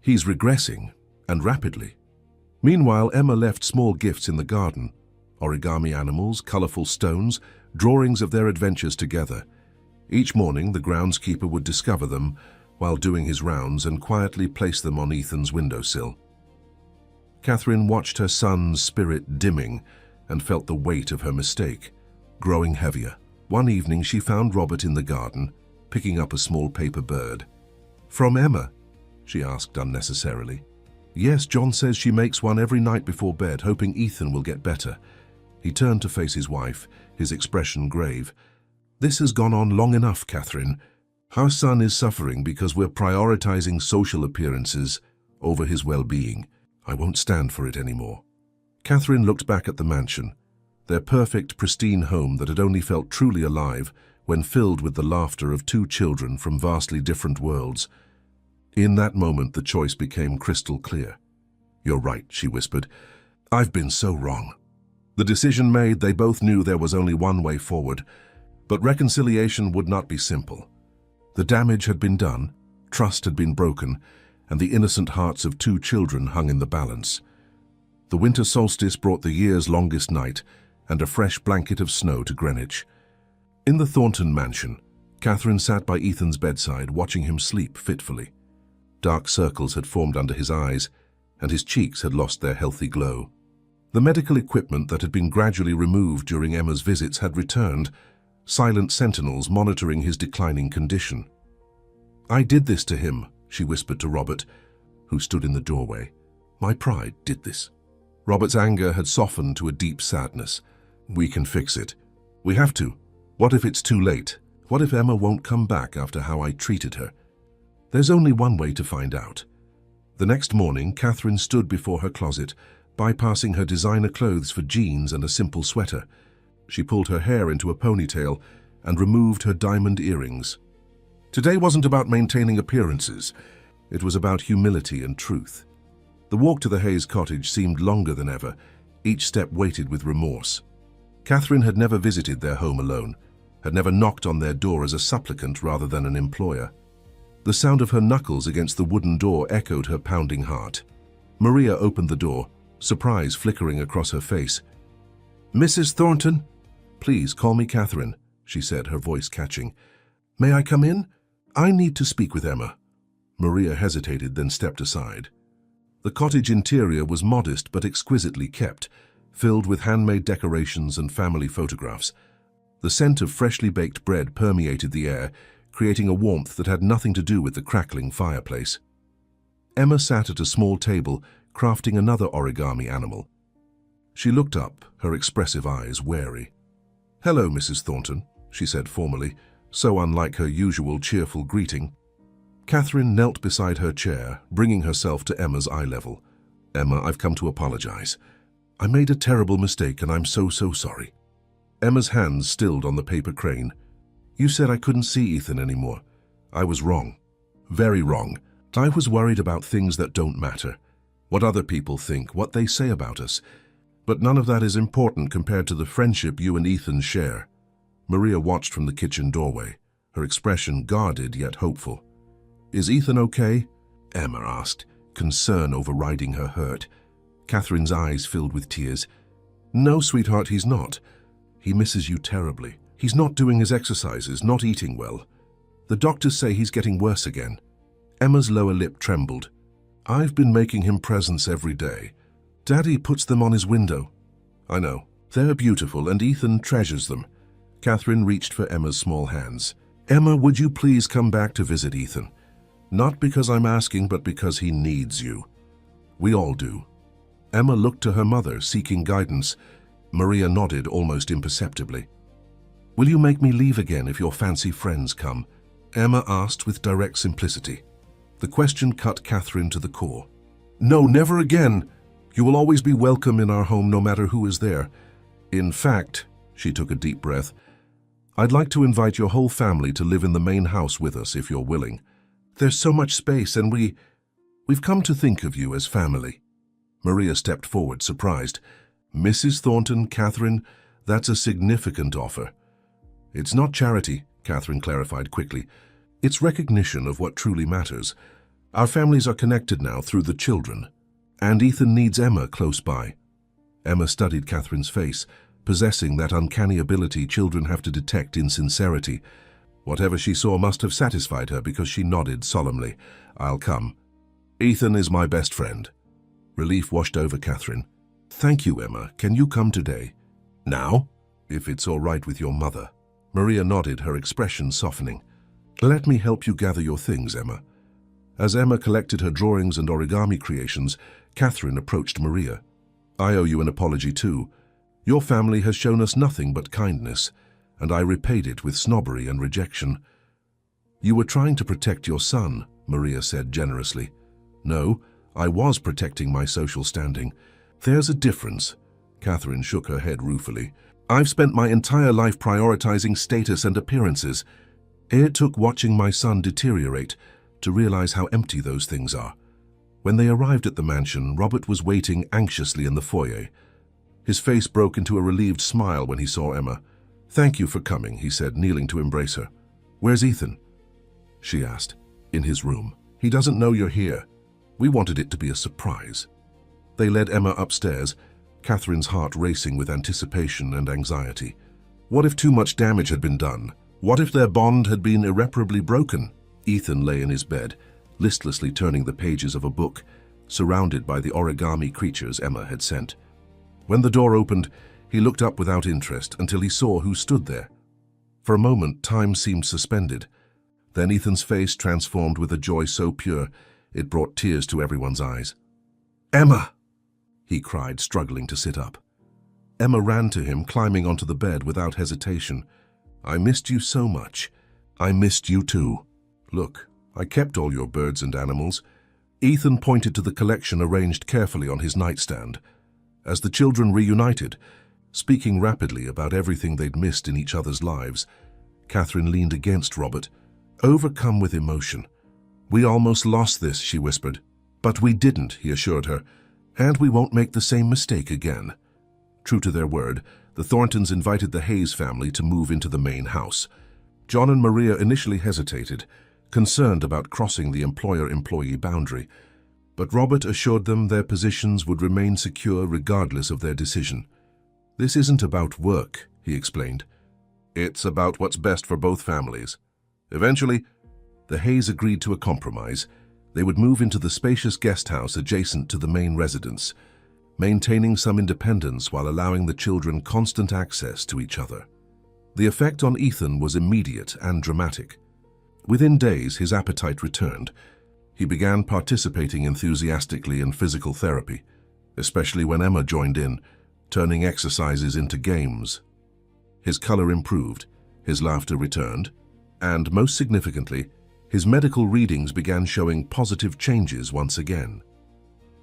He's regressing, and rapidly. Meanwhile, Emma left small gifts in the garden, origami animals, colorful stones, drawings of their adventures together. Each morning, the groundskeeper would discover them while doing his rounds and quietly place them on Ethan's windowsill. Catherine watched her son's spirit dimming and felt the weight of her mistake growing heavier. One evening, she found Robert in the garden, picking up a small paper bird. "From Emma?" she asked unnecessarily. "Yes, John says she makes one every night before bed, hoping Ethan will get better." He turned to face his wife, his expression grave. "This has gone on long enough, Catherine. Our son is suffering because we're prioritizing social appearances over his well-being. I won't stand for it anymore." Catherine looked back at the mansion, their perfect, pristine home that had only felt truly alive when filled with the laughter of two children from vastly different worlds. In that moment, the choice became crystal clear. "You're right," she whispered. "I've been so wrong." The decision made, they both knew there was only one way forward, but reconciliation would not be simple. The damage had been done, trust had been broken, and the innocent hearts of two children hung in the balance. The winter solstice brought the year's longest night and a fresh blanket of snow to Greenwich. In the Thornton mansion, Catherine sat by Ethan's bedside, watching him sleep fitfully. Dark circles had formed under his eyes, and his cheeks had lost their healthy glow. The medical equipment that had been gradually removed during Emma's visits had returned, silent sentinels monitoring his declining condition. "I did this to him," she whispered to Robert, who stood in the doorway. "My pride did this." Robert's anger had softened to a deep sadness. "We can fix it. We have to. What if it's too late? What if Emma won't come back after how I treated her? There's only one way to find out." The next morning, Catherine stood before her closet, bypassing her designer clothes for jeans and a simple sweater. She pulled her hair into a ponytail and removed her diamond earrings. Today wasn't about maintaining appearances. It was about humility and truth. The walk to the Hayes cottage seemed longer than ever, each step weighted with remorse. Catherine had never visited their home alone, had never knocked on their door as a supplicant rather than an employer. The sound of her knuckles against the wooden door echoed her pounding heart. Maria opened the door, surprise flickering across her face. "Mrs. Thornton?" "Please call me Catherine," she said, her voice catching. "May I come in? I need to speak with Emma." Maria hesitated, then stepped aside. The cottage interior was modest but exquisitely kept, filled with handmade decorations and family photographs. The scent of freshly baked bread permeated the air, creating a warmth that had nothing to do with the crackling fireplace. Emma sat at a small table, crafting another origami animal. She looked up, her expressive eyes wary. "Hello, Mrs. Thornton," she said formally, so unlike her usual cheerful greeting. Catherine knelt beside her chair, bringing herself to Emma's eye level. "Emma, I've come to apologize. I made a terrible mistake and I'm so sorry." Emma's hands stilled on the paper crane. "You said I couldn't see Ethan anymore. I was wrong. Very wrong. I was worried about things that don't matter. What other people think, what they say about us. But none of that is important compared to the friendship you and Ethan share." Maria watched from the kitchen doorway, her expression guarded yet hopeful. "Is Ethan okay?" Emma asked, concern overriding her hurt. Catherine's eyes filled with tears. "No, sweetheart, he's not. He misses you terribly. He's not doing his exercises, not eating well. The doctors say he's getting worse again." Emma's lower lip trembled. "I've been making him presents every day. Daddy puts them on his window." "I know. They're beautiful and Ethan treasures them." Catherine reached for Emma's small hands. "Emma, would you please come back to visit Ethan? Not because I'm asking, but because he needs you. We all do." Emma looked to her mother, seeking guidance. Maria nodded almost imperceptibly. "Will you make me leave again if your fancy friends come?" Emma asked with direct simplicity. The question cut Catherine to the core. "No, never again. You will always be welcome in our home no matter who is there. In fact," she took a deep breath, "I'd like to invite your whole family to live in the main house with us if you're willing. There's so much space and we've come to think of you as family." Maria stepped forward, surprised. "Mrs. Thornton, Catherine, that's a significant offer." "It's not charity," Catherine clarified quickly. "It's recognition of what truly matters. Our families are connected now through the children. And Ethan needs Emma close by." Emma studied Catherine's face, possessing that uncanny ability children have to detect insincerity. Whatever she saw must have satisfied her because she nodded solemnly. "I'll come. Ethan is my best friend." Relief washed over Catherine. "Thank you, Emma. Can you come today?" "Now?" "If it's all right with your mother." Maria nodded, her expression softening. "Let me help you gather your things, Emma." As Emma collected her drawings and origami creations, Catherine approached Maria. "I owe you an apology too. Your family has shown us nothing but kindness, and I repaid it with snobbery and rejection." "You were trying to protect your son," Maria said generously. "No, I was protecting my social standing." "There's a difference." Catherine shook her head ruefully. "I've spent my entire life prioritizing status and appearances. It took watching my son deteriorate to realize how empty those things are." When they arrived at the mansion, Robert was waiting anxiously in the foyer. His face broke into a relieved smile when he saw Emma. "Thank you for coming," he said, kneeling to embrace her. "Where's Ethan?" she asked. "In his room. He doesn't know you're here. We wanted it to be a surprise." They led Emma upstairs, Catherine's heart racing with anticipation and anxiety. What if too much damage had been done? What if their bond had been irreparably broken? Ethan lay in his bed, listlessly turning the pages of a book, surrounded by the origami creatures Emma had sent. When the door opened, he looked up without interest until he saw who stood there. For a moment, time seemed suspended. Then Ethan's face transformed with a joy so pure, it brought tears to everyone's eyes. "Emma!" he cried, struggling to sit up. Emma ran to him, climbing onto the bed without hesitation. "I missed you so much." "I missed you too. Look, I kept all your birds and animals." Ethan pointed to the collection arranged carefully on his nightstand. As the children reunited, speaking rapidly about everything they'd missed in each other's lives, Catherine leaned against Robert, overcome with emotion. "We almost lost this," she whispered. "But we didn't," he assured her, "and we won't make the same mistake again." True to their word, the Thorntons invited the Hayes family to move into the main house. John and Maria initially hesitated, concerned about crossing the employer-employee boundary, but Robert assured them their positions would remain secure regardless of their decision. "This isn't about work," he explained. "It's about what's best for both families." Eventually, the Hayes agreed to a compromise. They would move into the spacious guest house adjacent to the main residence, maintaining some independence while allowing the children constant access to each other. The effect on Ethan was immediate and dramatic. Within days, his appetite returned. He began participating enthusiastically in physical therapy, especially when Emma joined in, turning exercises into games. His color improved, his laughter returned, and most significantly, his medical readings began showing positive changes once again.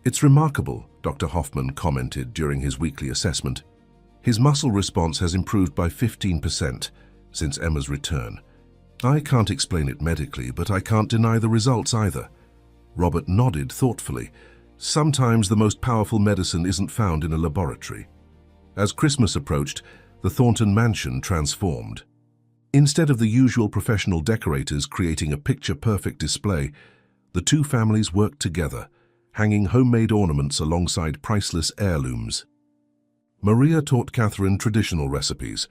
"It's remarkable," Dr. Hoffman commented during his weekly assessment. "His muscle response has improved by 15% since Emma's return. I can't explain it medically, but I can't deny the results either." Robert nodded thoughtfully. Sometimes the most powerful medicine isn't found in a laboratory. As Christmas approached, the Thornton mansion transformed. Instead of the usual professional decorators creating a picture-perfect display, the two families worked together, hanging homemade ornaments alongside priceless heirlooms. Maria taught Catherine traditional recipes,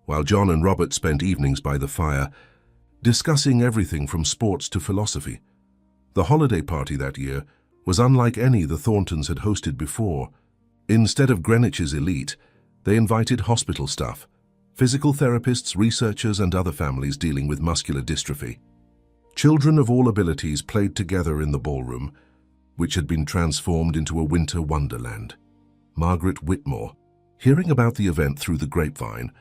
while John and Robert spent evenings by the fire, discussing everything from sports to philosophy. The holiday party that year was unlike any the Thorntons had hosted before. Instead of Greenwich's elite, they invited hospital staff, physical therapists, researchers, and other families dealing with muscular dystrophy. Children of all abilities played together in the ballroom, which had been transformed into a winter wonderland. Margaret Whitmore, hearing about the event through the grapevine,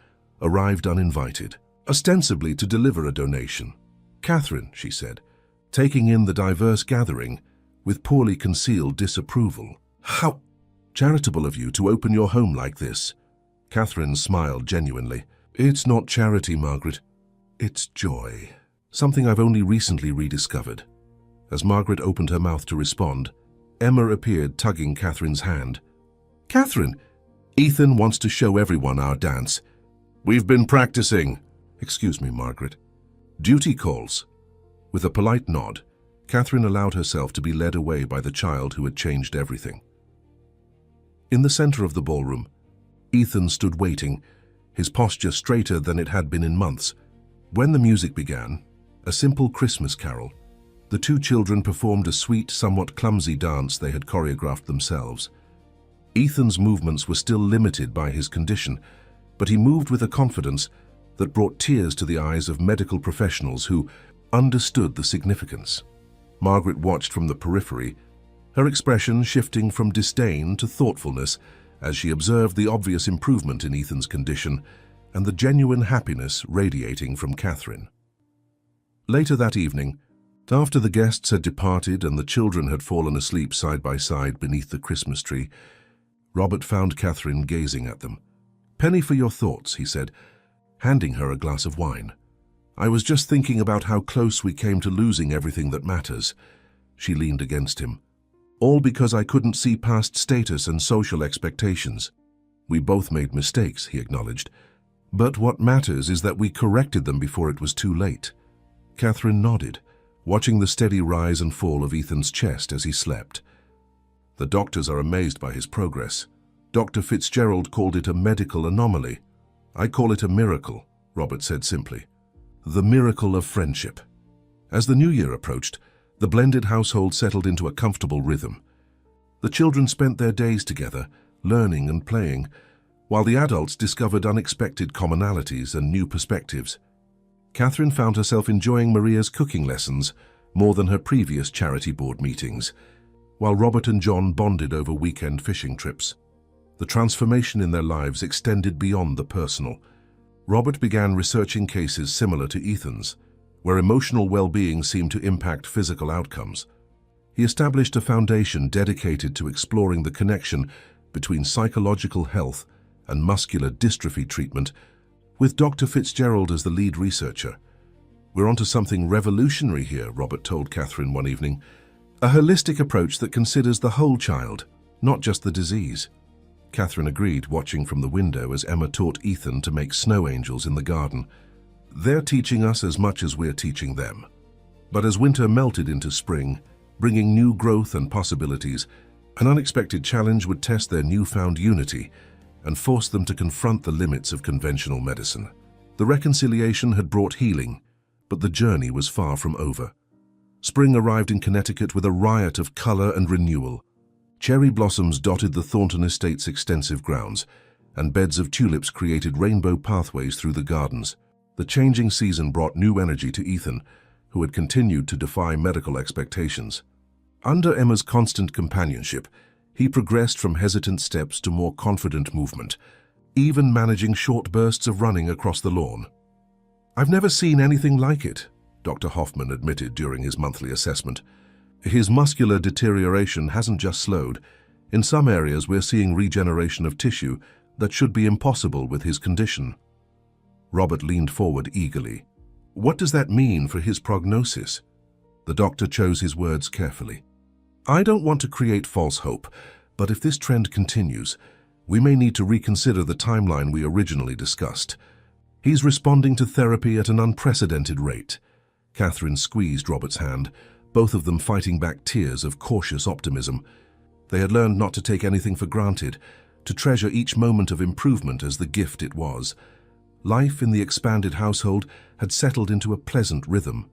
arrived uninvited, ostensibly to deliver a donation. "Catherine," she said, taking in the diverse gathering with poorly concealed disapproval. "How charitable of you to open your home like this." Catherine smiled genuinely. "It's not charity, Margaret. It's joy. Something I've only recently rediscovered." As Margaret opened her mouth to respond, Emma appeared, tugging Catherine's hand. "Catherine, Ethan wants to show everyone our dance." "We've been practicing." "Excuse me, Margaret. Duty calls." With a polite nod, Catherine allowed herself to be led away by the child who had changed everything. In the center of the ballroom, Ethan stood waiting, his posture straighter than it had been in months. When the music began, a simple Christmas carol, the two children performed a sweet, somewhat clumsy dance they had choreographed themselves. Ethan's movements were still limited by his condition, but he moved with a confidence that brought tears to the eyes of medical professionals who understood the significance. Margaret watched from the periphery, her expression shifting from disdain to thoughtfulness as she observed the obvious improvement in Ethan's condition and the genuine happiness radiating from Catherine. Later that evening, after the guests had departed and the children had fallen asleep side by side beneath the Christmas tree, Robert found Catherine gazing at them. "Penny for your thoughts," he said, handing her a glass of wine. "I was just thinking about how close we came to losing everything that matters." She leaned against him. "All because I couldn't see past status and social expectations. We both made mistakes," he acknowledged. "But what matters is that we corrected them before it was too late." Catherine nodded, watching the steady rise and fall of Ethan's chest as he slept. "The doctors are amazed by his progress. Dr. Fitzgerald called it a medical anomaly. I call it a miracle," Robert said simply. "The miracle of friendship." As the new year approached, the blended household settled into a comfortable rhythm. The children spent their days together, learning and playing, while the adults discovered unexpected commonalities and new perspectives. Catherine found herself enjoying Maria's cooking lessons more than her previous charity board meetings, while Robert and John bonded over weekend fishing trips. The transformation in their lives extended beyond the personal. Robert began researching cases similar to Ethan's, where emotional well-being seemed to impact physical outcomes. He established a foundation dedicated to exploring the connection between psychological health and muscular dystrophy treatment, with Dr. Fitzgerald as the lead researcher. "We're onto something revolutionary here," Robert told Catherine one evening. "A holistic approach that considers the whole child, not just the disease." Catherine agreed, watching from the window as Emma taught Ethan to make snow angels in the garden. "They're teaching us as much as we're teaching them." But as winter melted into spring, bringing new growth and possibilities, an unexpected challenge would test their newfound unity and force them to confront the limits of conventional medicine. The reconciliation had brought healing, but the journey was far from over. Spring arrived in Connecticut with a riot of color and renewal. Cherry blossoms dotted the Thornton estate's extensive grounds, and beds of tulips created rainbow pathways through the gardens. The changing season brought new energy to Ethan, who had continued to defy medical expectations. Under Emma's constant companionship, he progressed from hesitant steps to more confident movement, even managing short bursts of running across the lawn. "I've never seen anything like it," Dr. Hoffman admitted during his monthly assessment. "His muscular deterioration hasn't just slowed. In some areas, we're seeing regeneration of tissue that should be impossible with his condition." Robert leaned forward eagerly. "What does that mean for his prognosis?" The doctor chose his words carefully. "I don't want to create false hope, but if this trend continues, we may need to reconsider the timeline we originally discussed. He's responding to therapy at an unprecedented rate." Catherine squeezed Robert's hand, both of them fighting back tears of cautious optimism. They had learned not to take anything for granted, to treasure each moment of improvement as the gift it was. Life in the expanded household had settled into a pleasant rhythm.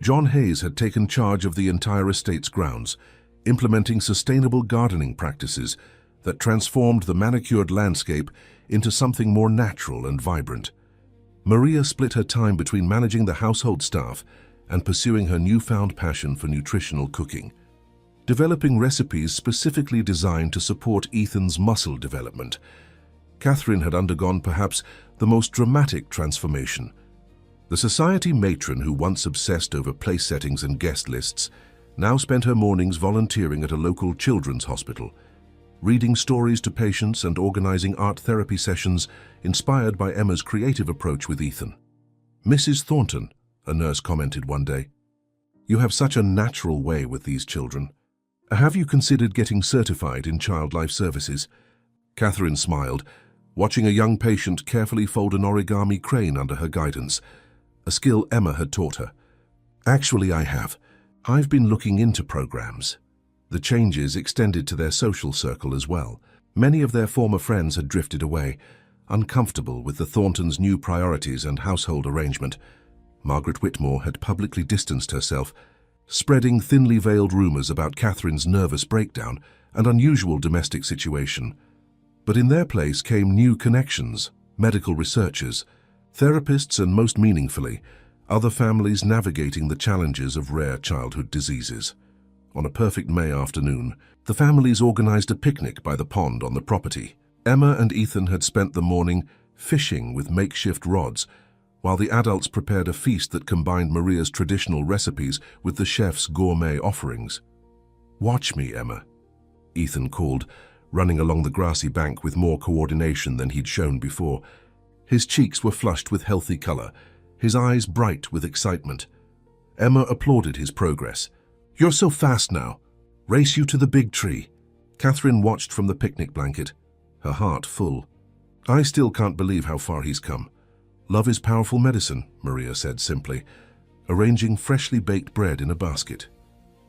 John Hayes had taken charge of the entire estate's grounds, implementing sustainable gardening practices that transformed the manicured landscape into something more natural and vibrant. Maria split her time between managing the household staff and pursuing her newfound passion for nutritional cooking, developing recipes specifically designed to support Ethan's muscle development. Catherine had undergone perhaps the most dramatic transformation. The society matron who once obsessed over place settings and guest lists now spent her mornings volunteering at a local children's hospital, reading stories to patients and organizing art therapy sessions inspired by Emma's creative approach with Ethan. "Mrs. Thornton," a nurse commented one day, "you have such a natural way with these children. Have you considered getting certified in child life services?" Catherine smiled, watching a young patient carefully fold an origami crane under her guidance, a skill Emma had taught her. "Actually, I have. I've been looking into programs." The changes extended to their social circle as well. Many of their former friends had drifted away, uncomfortable with the Thorntons' new priorities and household arrangement. Margaret Whitmore had publicly distanced herself, spreading thinly veiled rumors about Catherine's nervous breakdown and unusual domestic situation. But in their place came new connections, medical researchers, therapists, and most meaningfully, other families navigating the challenges of rare childhood diseases. On a perfect May afternoon, the families organized a picnic by the pond on the property. Emma and Ethan had spent the morning fishing with makeshift rods, while the adults prepared a feast that combined Maria's traditional recipes with the chef's gourmet offerings. "Watch me, Emma," Ethan called, running along the grassy bank with more coordination than he'd shown before. His cheeks were flushed with healthy color, his eyes bright with excitement. Emma applauded his progress. "You're so fast now. Race you to the big tree." Catherine watched from the picnic blanket, her heart full. "I still can't believe how far he's come. Love is powerful medicine," Maria said simply, arranging freshly baked bread in a basket.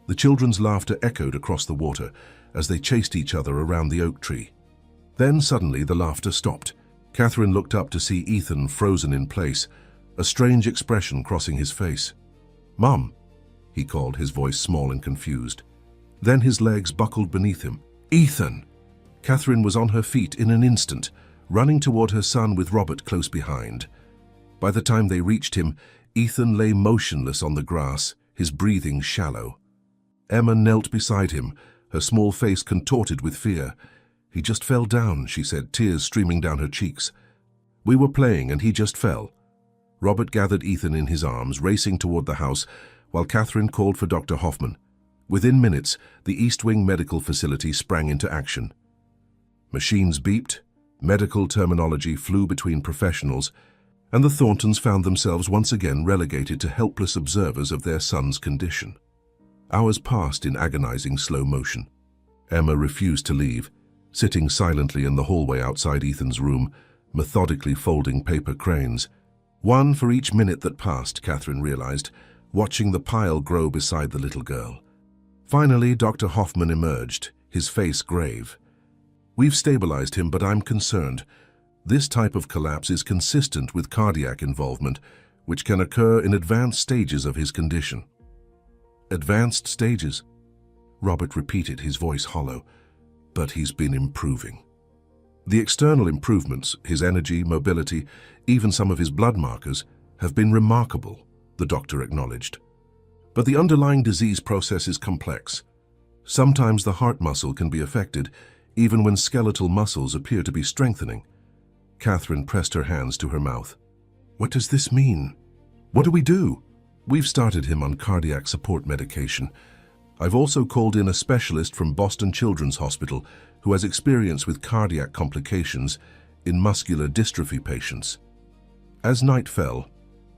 The children's laughter echoed across the water as they chased each other around the oak tree. Then suddenly the laughter stopped. Catherine looked up to see Ethan frozen in place, a strange expression crossing his face. "Mom," he called, his voice small and confused. Then his legs buckled beneath him. "Ethan!" Catherine was on her feet in an instant, running toward her son with Robert close behind. By the time they reached him, Ethan lay motionless on the grass, his breathing shallow. Emma knelt beside him, her small face contorted with fear. "He just fell down," she said, tears streaming down her cheeks. "We were playing and he just fell." Robert gathered Ethan in his arms, racing toward the house, while Catherine called for Dr. Hoffman. Within minutes, the East Wing medical facility sprang into action. Machines beeped, medical terminology flew between professionals, and the Thorntons found themselves once again relegated to helpless observers of their son's condition. Hours passed in agonizing slow motion. Emma refused to leave, sitting silently in the hallway outside Ethan's room, methodically folding paper cranes. One for each minute that passed, Catherine realized, watching the pile grow beside the little girl. Finally, Dr. Hoffman emerged, his face grave. "We've stabilized him, but I'm concerned. This type of collapse is consistent with cardiac involvement, which can occur in advanced stages of his condition." "Advanced stages?" Robert repeated, his voice hollow. "But he's been improving." "The external improvements, his energy, mobility, even some of his blood markers, have been remarkable," the doctor acknowledged. "But the underlying disease process is complex. Sometimes the heart muscle can be affected, even when skeletal muscles appear to be strengthening." Catherine pressed her hands to her mouth. "What does this mean? What do we do?" "We've started him on cardiac support medication. I've also called in a specialist from Boston Children's Hospital who has experience with cardiac complications in muscular dystrophy patients." As night fell,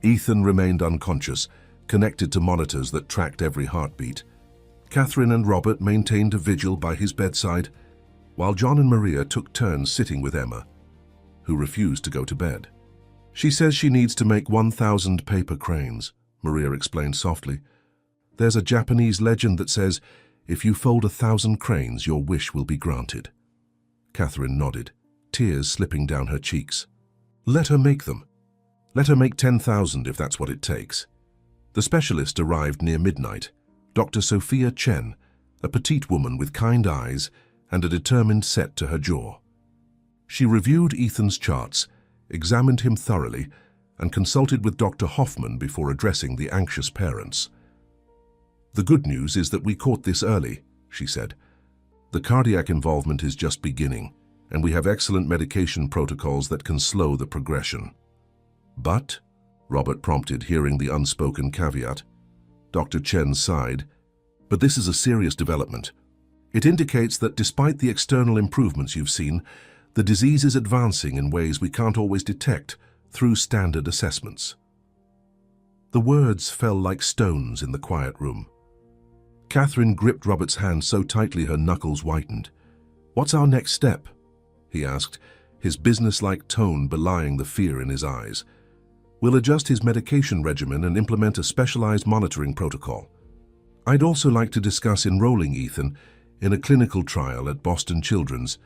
Ethan remained unconscious, connected to monitors that tracked every heartbeat. Catherine and Robert maintained a vigil by his bedside, while John and Maria took turns sitting with Emma, who refused to go to bed. "She says she needs to make 1,000 paper cranes," Maria explained softly. "There's a Japanese legend that says, if you fold 1,000 cranes, your wish will be granted." Catherine nodded, tears slipping down her cheeks. "Let her make them. Let her make 10,000 if that's what it takes." The specialist arrived near midnight, Dr. Sophia Chen, a petite woman with kind eyes and a determined set to her jaw. She reviewed Ethan's charts, examined him thoroughly, and consulted with Dr. Hoffman before addressing the anxious parents. "The good news is that we caught this early," she said. "The cardiac involvement is just beginning, and we have excellent medication protocols that can slow the progression." "But," Robert prompted, hearing the unspoken caveat. Dr. Chen sighed. "But this is a serious development. It indicates that despite the external improvements you've seen, the disease is advancing in ways we can't always detect through standard assessments." The words fell like stones in the quiet room. Catherine gripped Robert's hand so tightly her knuckles whitened. "What's our next step?" he asked, his businesslike tone belying the fear in his eyes. "We'll adjust his medication regimen and implement a specialized monitoring protocol. I'd also like to discuss enrolling Ethan in a clinical trial at Boston Children's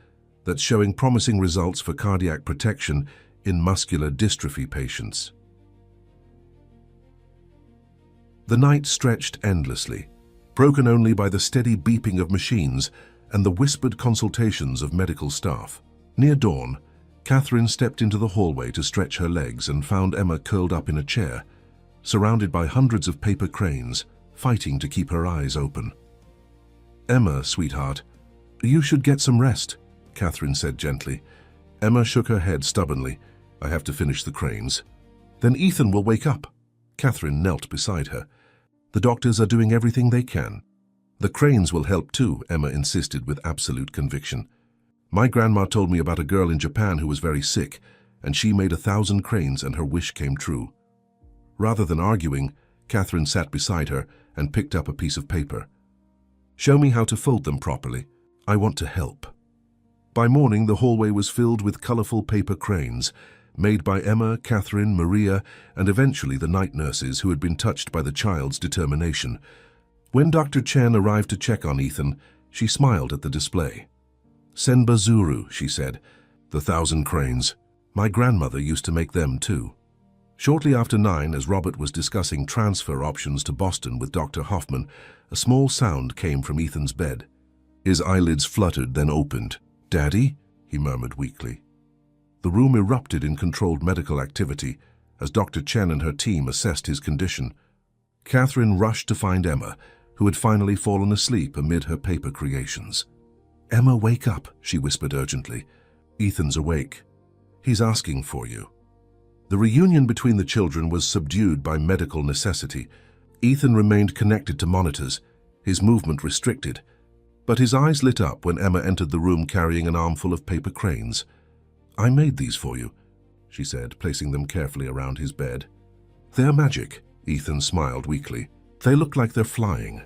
that's showing promising results for cardiac protection in muscular dystrophy patients." The night stretched endlessly, broken only by the steady beeping of machines and the whispered consultations of medical staff. Near dawn, Catherine stepped into the hallway to stretch her legs and found Emma curled up in a chair, surrounded by hundreds of paper cranes, fighting to keep her eyes open. "Emma, sweetheart, you should get some rest," Catherine said gently. Emma shook her head stubbornly. "I have to finish the cranes." "Then Ethan will wake up." Catherine knelt beside her. "The doctors are doing everything they can." "The cranes will help too," Emma insisted with absolute conviction. "My grandma told me about a girl in Japan who was very sick, and she made 1,000 cranes and her wish came true." Rather than arguing, Catherine sat beside her and picked up a piece of paper. "Show me how to fold them properly. I want to help." By morning, the hallway was filled with colorful paper cranes, made by Emma, Catherine, Maria, and eventually the night nurses who had been touched by the child's determination. When Dr. Chen arrived to check on Ethan, she smiled at the display. "Senbazuru," she said, "the 1,000 cranes. My grandmother used to make them too." Shortly after 9, as Robert was discussing transfer options to Boston with Dr. Hoffman, a small sound came from Ethan's bed. His eyelids fluttered, then opened. "Daddy?" he murmured weakly. The room erupted in controlled medical activity as Dr. Chen and her team assessed his condition. Catherine rushed to find Emma, who had finally fallen asleep amid her paper creations. "Emma, wake up," she whispered urgently. "Ethan's awake. He's asking for you." The reunion between the children was subdued by medical necessity. Ethan remained connected to monitors, his movement restricted, but his eyes lit up when Emma entered the room carrying an armful of paper cranes. "I made these for you," she said, placing them carefully around his bed. "They're magic," Ethan smiled weakly. "They look like they're flying."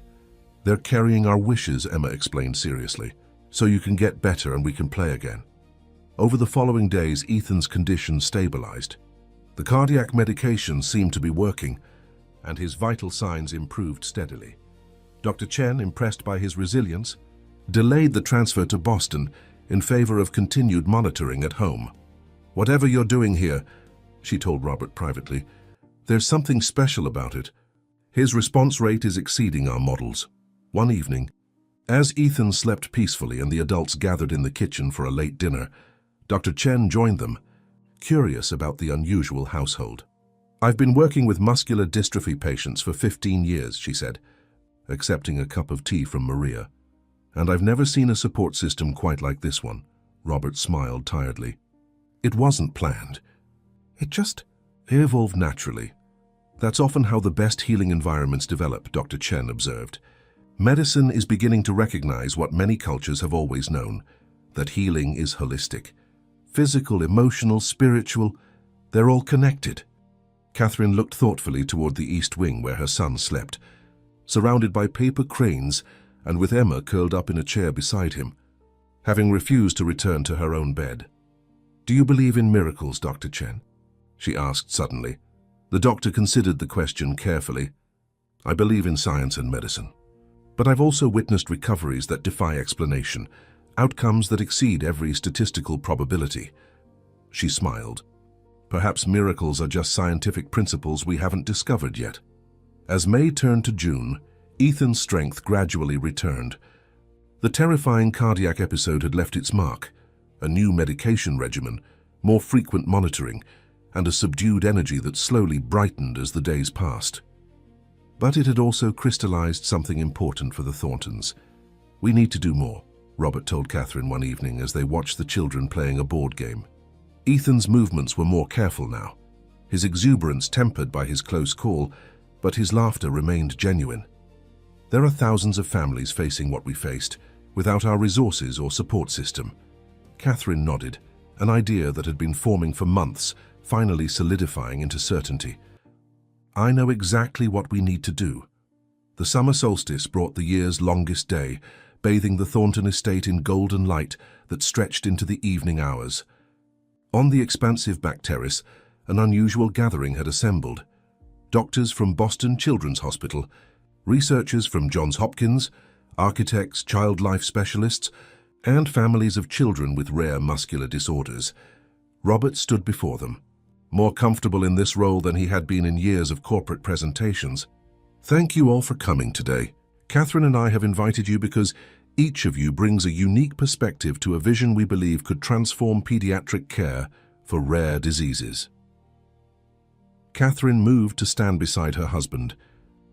"They're carrying our wishes," Emma explained seriously, "so you can get better and we can play again." Over the following days, Ethan's condition stabilized. The cardiac medication seemed to be working, and his vital signs improved steadily. Dr. Chen, impressed by his resilience, delayed the transfer to Boston in favor of continued monitoring at home. "Whatever you're doing here," she told Robert privately, "there's something special about it. His response rate is exceeding our models." One evening, as Ethan slept peacefully and the adults gathered in the kitchen for a late dinner, Dr. Chen joined them, curious about the unusual household. "I've been working with muscular dystrophy patients for 15 years, she said, accepting a cup of tea from Maria. "And I've never seen a support system quite like this one." Robert smiled tiredly. "It wasn't planned. It evolved naturally. That's often how the best healing environments develop," Dr. Chen observed. "Medicine is beginning to recognize what many cultures have always known, that healing is holistic. Physical, emotional, spiritual, they're all connected." Catherine looked thoughtfully toward the east wing where her son slept, surrounded by paper cranes and with Emma curled up in a chair beside him, having refused to return to her own bed. "Do you believe in miracles, Dr. Chen?" she asked suddenly. The doctor considered the question carefully. "I believe in science and medicine, but I've also witnessed recoveries that defy explanation, outcomes that exceed every statistical probability." She smiled. "Perhaps miracles are just scientific principles we haven't discovered yet." As May turned to June, Ethan's strength gradually returned. The terrifying cardiac episode had left its mark. A new medication regimen, more frequent monitoring, and a subdued energy that slowly brightened as the days passed. But it had also crystallized something important for the Thorntons. "We need to do more," Robert told Catherine one evening as they watched the children playing a board game. Ethan's movements were more careful now, his exuberance tempered by his close call, but his laughter remained genuine. "There are thousands of families facing what we faced, without our resources or support system." Catherine nodded, an idea that had been forming for months, finally solidifying into certainty. "I know exactly what we need to do." The summer solstice brought the year's longest day, bathing the Thornton estate in golden light that stretched into the evening hours. On the expansive back terrace, an unusual gathering had assembled. Doctors from Boston Children's Hospital, researchers from Johns Hopkins, architects, child life specialists, and families of children with rare muscular disorders. Robert stood before them, more comfortable in this role than he had been in years of corporate presentations. Thank you all for coming today. Catherine and I have invited you because each of you brings a unique perspective to a vision we believe could transform pediatric care for rare diseases. Catherine moved to stand beside her husband,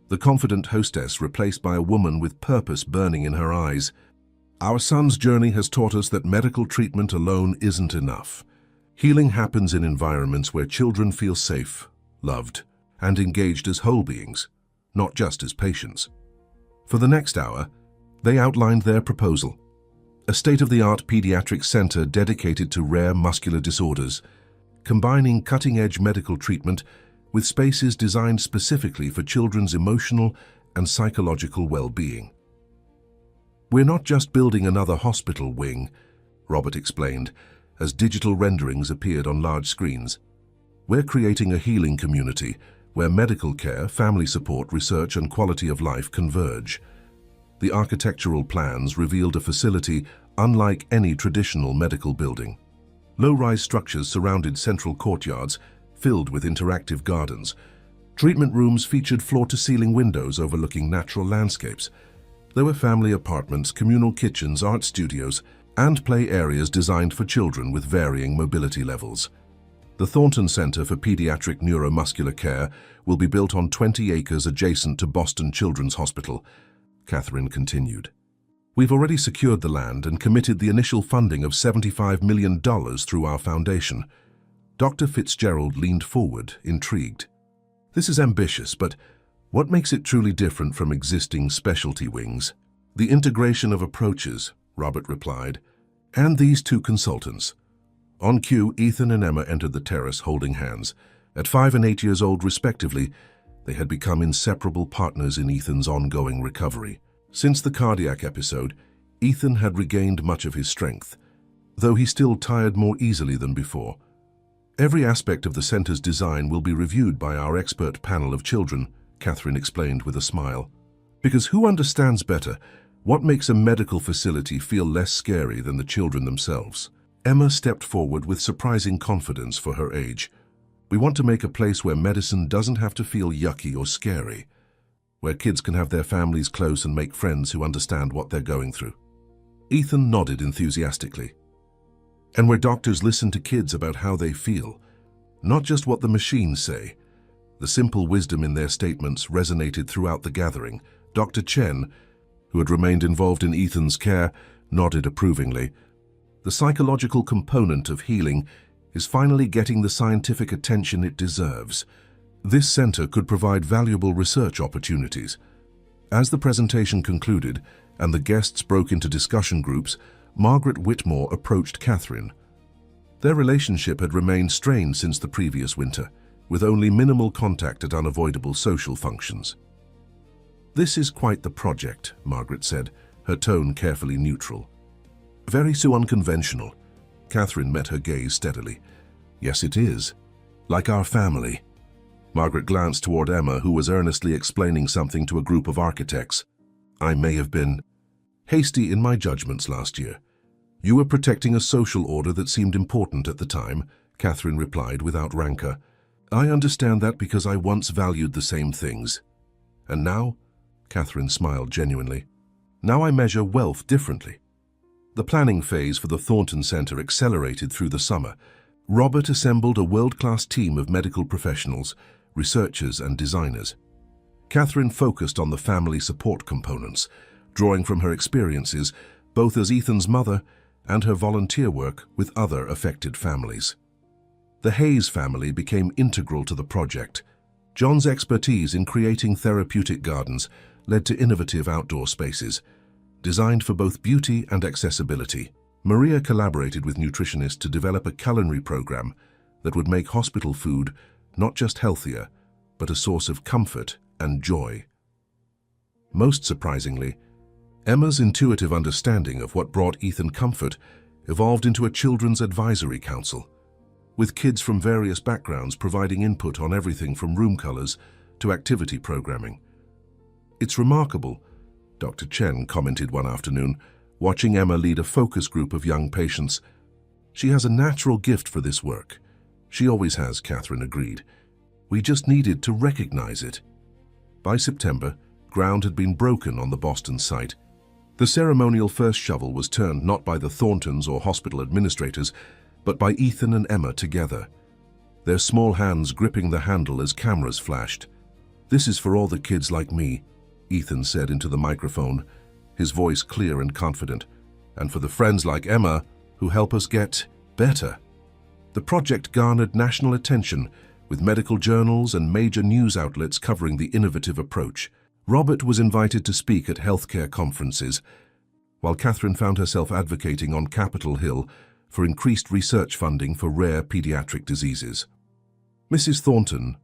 the confident hostess replaced by a woman with purpose burning in her eyes. Our son's journey has taught us that medical treatment alone isn't enough. Healing happens in environments where children feel safe, loved, and engaged as whole beings, not just as patients. For the next hour, they outlined their proposal, a state-of-the-art pediatric center dedicated to rare muscular disorders, combining cutting-edge medical treatment with spaces designed specifically for children's emotional and psychological well-being. We're not just building another hospital wing, Robert explained, as digital renderings appeared on large screens. We're creating a healing community where medical care, family support, research, and quality of life converge. The architectural plans revealed a facility unlike any traditional medical building. Low-rise structures surrounded central courtyards filled with interactive gardens. Treatment rooms featured floor-to-ceiling windows overlooking natural landscapes. There were family apartments, communal kitchens, art studios, and play areas designed for children with varying mobility levels. The Thornton Center for Pediatric Neuromuscular Care will be built on 20 acres adjacent to Boston Children's Hospital, Catherine continued. We've already secured the land and committed the initial funding of $75 million through our foundation. Dr. Fitzgerald leaned forward, intrigued. This is ambitious, but what makes it truly different from existing specialty wings? The integration of approaches, Robert replied, and these two consultants. On cue, Ethan and Emma entered the terrace holding hands. At 5 and 8 years old, respectively, they had become inseparable partners in Ethan's ongoing recovery. Since the cardiac episode, Ethan had regained much of his strength, though he still tired more easily than before. Every aspect of the center's design will be reviewed by our expert panel of children, Catherine explained with a smile. Because who understands better what makes a medical facility feel less scary than the children themselves? Emma stepped forward with surprising confidence for her age. We want to make a place where medicine doesn't have to feel yucky or scary, where kids can have their families close and make friends who understand what they're going through. Ethan nodded enthusiastically. And where doctors listen to kids about how they feel, not just what the machines say. The simple wisdom in their statements resonated throughout the gathering. Dr. Chen, who had remained involved in Ethan's care, nodded approvingly. The psychological component of healing is finally getting the scientific attention it deserves. This center could provide valuable research opportunities. As the presentation concluded and the guests broke into discussion groups, Margaret Whitmore approached Catherine. Their relationship had remained strained since the previous winter, with only minimal contact at unavoidable social functions. This is quite the project, Margaret said, her tone carefully neutral. Very so unconventional. Catherine met her gaze steadily. Yes, it is. Like our family. Margaret glanced toward Emma, who was earnestly explaining something to a group of architects. I may have been hasty in my judgments last year. You were protecting a social order that seemed important at the time, Catherine replied without rancor. I understand that because I once valued the same things. And now? Catherine smiled genuinely. Now I measure wealth differently. The planning phase for the Thornton Center accelerated through the summer. Robert assembled a world-class team of medical professionals, researchers, and designers. Catherine focused on the family support components, drawing from her experiences both as Ethan's mother and her volunteer work with other affected families. The Hayes family became integral to the project. John's expertise in creating therapeutic gardens led to innovative outdoor spaces, designed for both beauty and accessibility. Maria collaborated with nutritionists to develop a culinary program that would make hospital food not just healthier, but a source of comfort and joy. Most surprisingly, Emma's intuitive understanding of what brought Ethan comfort evolved into a children's advisory council, with kids from various backgrounds providing input on everything from room colors to activity programming. It's remarkable, Dr. Chen commented one afternoon, watching Emma lead a focus group of young patients. She has a natural gift for this work. She always has, Catherine agreed. We just needed to recognize it. By September, ground had been broken on the Boston site. The ceremonial first shovel was turned not by the Thorntons or hospital administrators, but by Ethan and Emma together, their small hands gripping the handle as cameras flashed. "This is for all the kids like me," Ethan said into the microphone, his voice clear and confident, "and for the friends like Emma who help us get better." The project garnered national attention, with medical journals and major news outlets covering the innovative approach. Robert was invited to speak at healthcare conferences, while Catherine found herself advocating on Capitol Hill for increased research funding for rare pediatric diseases. "Mrs. Thornton,"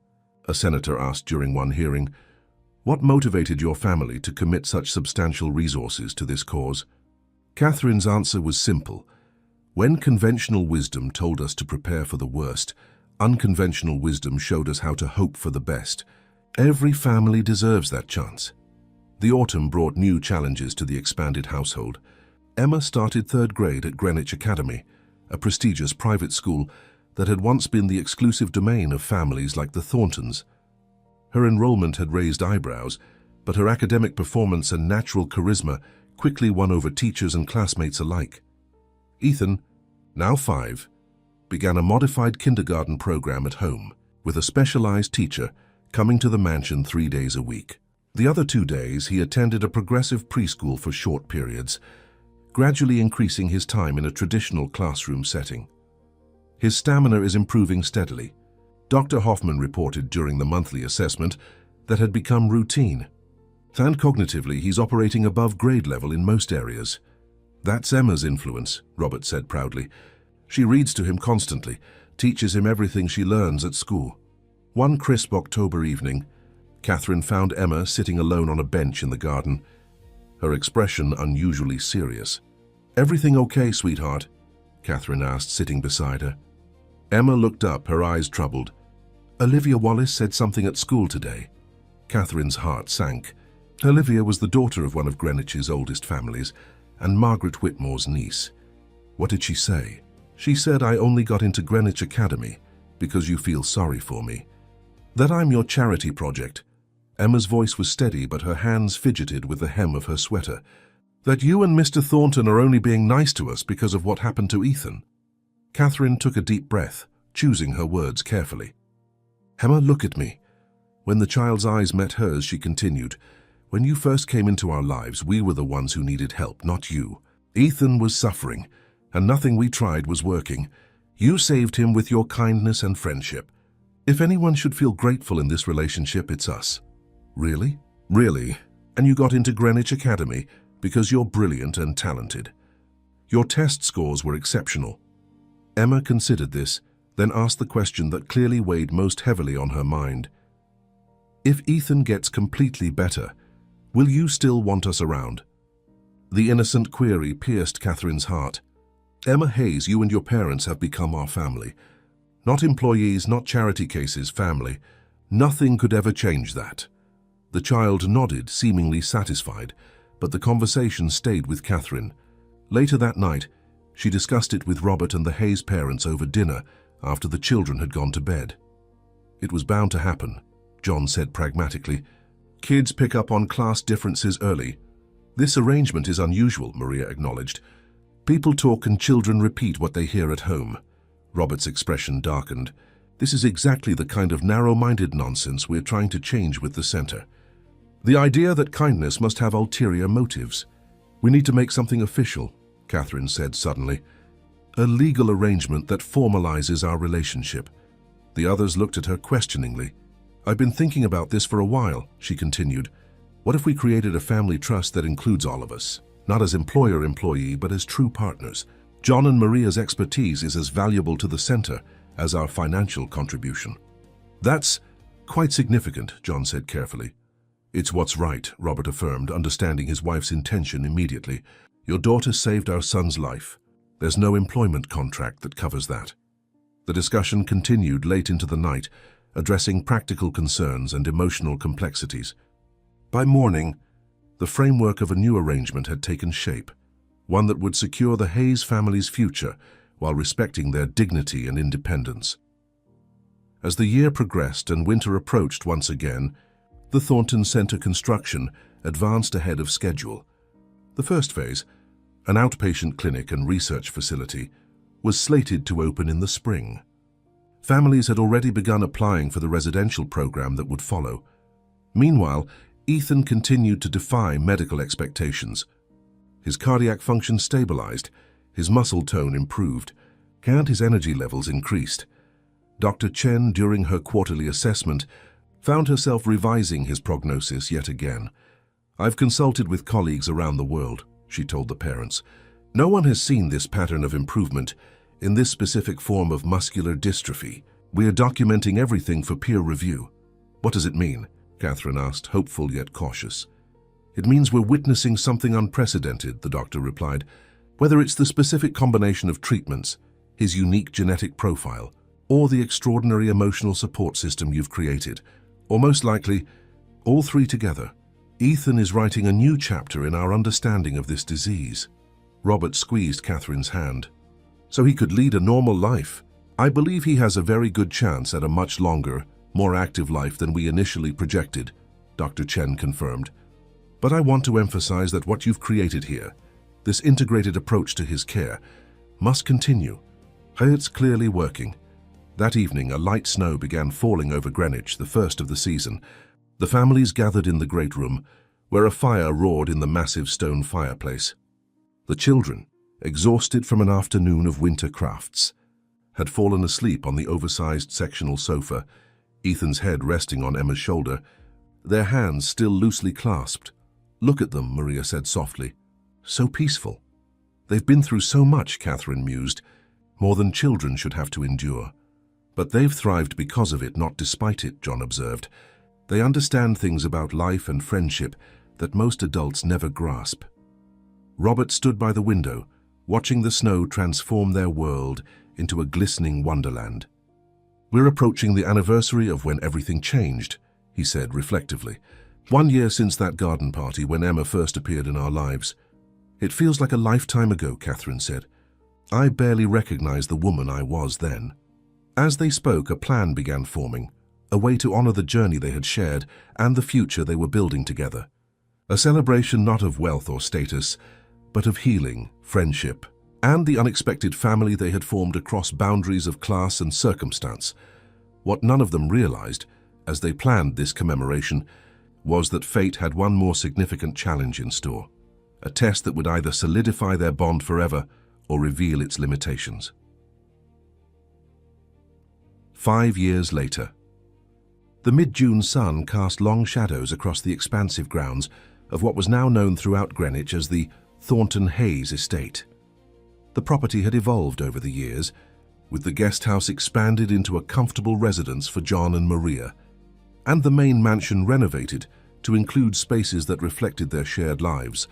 a senator asked during one hearing, "what motivated your family to commit such substantial resources to this cause?" Catherine's answer was simple. When conventional wisdom told us to prepare for the worst, unconventional wisdom showed us how to hope for the best. Every family deserves that chance. The autumn brought new challenges to the expanded household. Emma started third grade at Greenwich Academy, a prestigious private school that had once been the exclusive domain of families like the Thorntons. Her enrollment had raised eyebrows, but her academic performance and natural charisma quickly won over teachers and classmates alike. Ethan, now 5, began a modified kindergarten program at home, with a specialized teacher coming to the mansion 3 days a week. The other 2 days, he attended a progressive preschool for short periods, gradually increasing his time in a traditional classroom setting. His stamina is improving steadily. Dr. Hoffman reported during the monthly assessment that had become routine. And cognitively, he's operating above grade level in most areas. "That's Emma's influence," Robert said proudly. "She reads to him constantly, teaches him everything she learns at school." One crisp October evening, Catherine found Emma sitting alone on a bench in the garden, her expression unusually serious. "Everything okay, sweetheart?" Catherine asked, sitting beside her. Emma looked up, her eyes troubled. "Olivia Wallace said something at school today." Catherine's heart sank. Olivia was the daughter of one of Greenwich's oldest families, and Margaret Whitmore's niece. "What did she say?" "She said I only got into Greenwich Academy because you feel sorry for me. That I'm your charity project." Emma's voice was steady, but her hands fidgeted with the hem of her sweater. "That you and Mr. Thornton are only being nice to us because of what happened to Ethan." Catherine took a deep breath, choosing her words carefully. "Emma, look at me." When the child's eyes met hers, she continued, "When you first came into our lives, we were the ones who needed help, not you. Ethan was suffering, and nothing we tried was working. You saved him with your kindness and friendship. If anyone should feel grateful in this relationship, it's us." "Really?" "Really. And you got into Greenwich Academy because you're brilliant and talented. Your test scores were exceptional." Emma considered this, then asked the question that clearly weighed most heavily on her mind. "If Ethan gets completely better, will you still want us around?" The innocent query pierced Catherine's heart. "Emma Hayes, you and your parents have become our family. Not employees, not charity cases, family. Nothing could ever change that." The child nodded, seemingly satisfied, but the conversation stayed with Catherine. Later that night, she discussed it with Robert and the Hayes parents over dinner after the children had gone to bed. "It was bound to happen," John said pragmatically. "Kids pick up on class differences early." "This arrangement is unusual," Maria acknowledged. "People talk and children repeat what they hear at home." Robert's expression darkened. "This is exactly the kind of narrow-minded nonsense we're trying to change with the center. The idea that kindness must have ulterior motives. We need to make something official," Catherine said suddenly. "A legal arrangement that formalizes our relationship." The others looked at her questioningly. "I've been thinking about this for a while," she continued. "What if we created a family trust that includes all of us? Not as employer-employee, but as true partners. John and Maria's expertise is as valuable to the center as our financial contribution." "That's quite significant," John said carefully. "It's what's right," Robert affirmed, understanding his wife's intention immediately. "Your daughter saved our son's life. There's no employment contract that covers that." The discussion continued late into the night, addressing practical concerns and emotional complexities. By morning, the framework of a new arrangement had taken shape, one that would secure the Hayes family's future while respecting their dignity and independence. As the year progressed and winter approached once again, The Thornton Center construction advanced ahead of schedule. The first phase, an outpatient clinic and research facility, was slated to open in the spring. Families had already begun applying for the residential program that would follow. Meanwhile, Ethan continued to defy medical expectations. His cardiac function stabilized, his muscle tone improved, and his energy levels increased. Dr. Chen, during her quarterly assessment, found herself revising his prognosis yet again. "I've consulted with colleagues around the world," she told the parents. "No one has seen this pattern of improvement in this specific form of muscular dystrophy. We are documenting everything for peer review." "What does it mean?" Catherine asked, hopeful yet cautious. "It means we're witnessing something unprecedented," the doctor replied. "Whether it's the specific combination of treatments, his unique genetic profile, or the extraordinary emotional support system you've created, or most likely, all three together. Ethan is writing a new chapter in our understanding of this disease." Robert squeezed Catherine's hand. "So he could lead a normal life. I believe he has a very good chance at a much longer, more active life than we initially projected," Dr. Chen confirmed. "But I want to emphasize that what you've created here, this integrated approach to his care, must continue. It's clearly working." That evening, a light snow began falling over Greenwich, the first of the season. The families gathered in the great room, where a fire roared in the massive stone fireplace. The children, exhausted from an afternoon of winter crafts, had fallen asleep on the oversized sectional sofa, Ethan's head resting on Emma's shoulder, their hands still loosely clasped. "Look at them," Maria said softly. "So peaceful." "They've been through so much," Catherine mused, "more than children should have to endure." "But they've thrived because of it, not despite it," John observed. "They understand things about life and friendship that most adults never grasp." Robert stood by the window, watching the snow transform their world into a glistening wonderland. "We're approaching the anniversary of when everything changed," he said reflectively. "1 year since that garden party when Emma first appeared in our lives. It feels like a lifetime ago," Catherine said. "I barely recognized the woman I was then." As they spoke, a plan began forming, a way to honor the journey they had shared and the future they were building together. A celebration not of wealth or status, but of healing, friendship, and the unexpected family they had formed across boundaries of class and circumstance. What none of them realized, as they planned this commemoration, was that fate had one more significant challenge in store, a test that would either solidify their bond forever or reveal its limitations. 5 years later. The mid-June sun cast long shadows across the expansive grounds of what was now known throughout Greenwich as the Thornton Hayes estate. The property had evolved over the years, with the guest house expanded into a comfortable residence for John and Maria, and the main mansion renovated to include spaces that reflected their shared lives,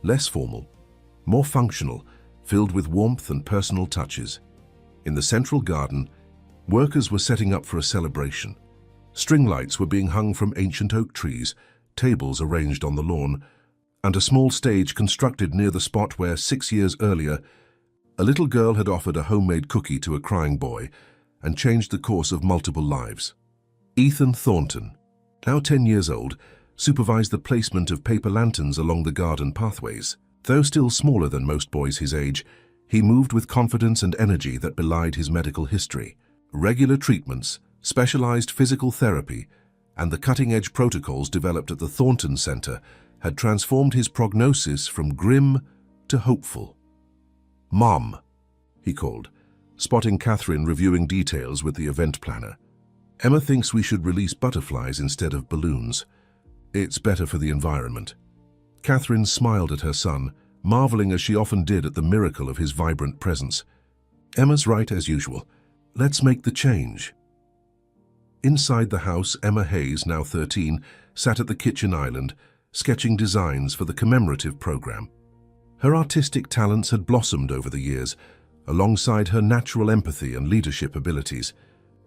less formal, more functional, filled with warmth and personal touches. In the central garden, workers were setting up for a celebration. String lights were being hung from ancient oak trees, tables arranged on the lawn, and a small stage constructed near the spot where 6 years earlier, a little girl had offered a homemade cookie to a crying boy and changed the course of multiple lives. Ethan Thornton, now 10 years old, supervised the placement of paper lanterns along the garden pathways. Though still smaller than most boys his age, he moved with confidence and energy that belied his medical history. Regular treatments, specialized physical therapy, and the cutting-edge protocols developed at the Thornton Center had transformed his prognosis from grim to hopeful. "Mom," he called, spotting Catherine reviewing details with the event planner. "Emma thinks we should release butterflies instead of balloons. It's better for the environment." Catherine smiled at her son, marveling as she often did at the miracle of his vibrant presence. "Emma's right as usual. Let's make the change." Inside the house, Emma Hayes, now 13, sat at the kitchen island, sketching designs for the commemorative program. Her artistic talents had blossomed over the years, alongside her natural empathy and leadership abilities.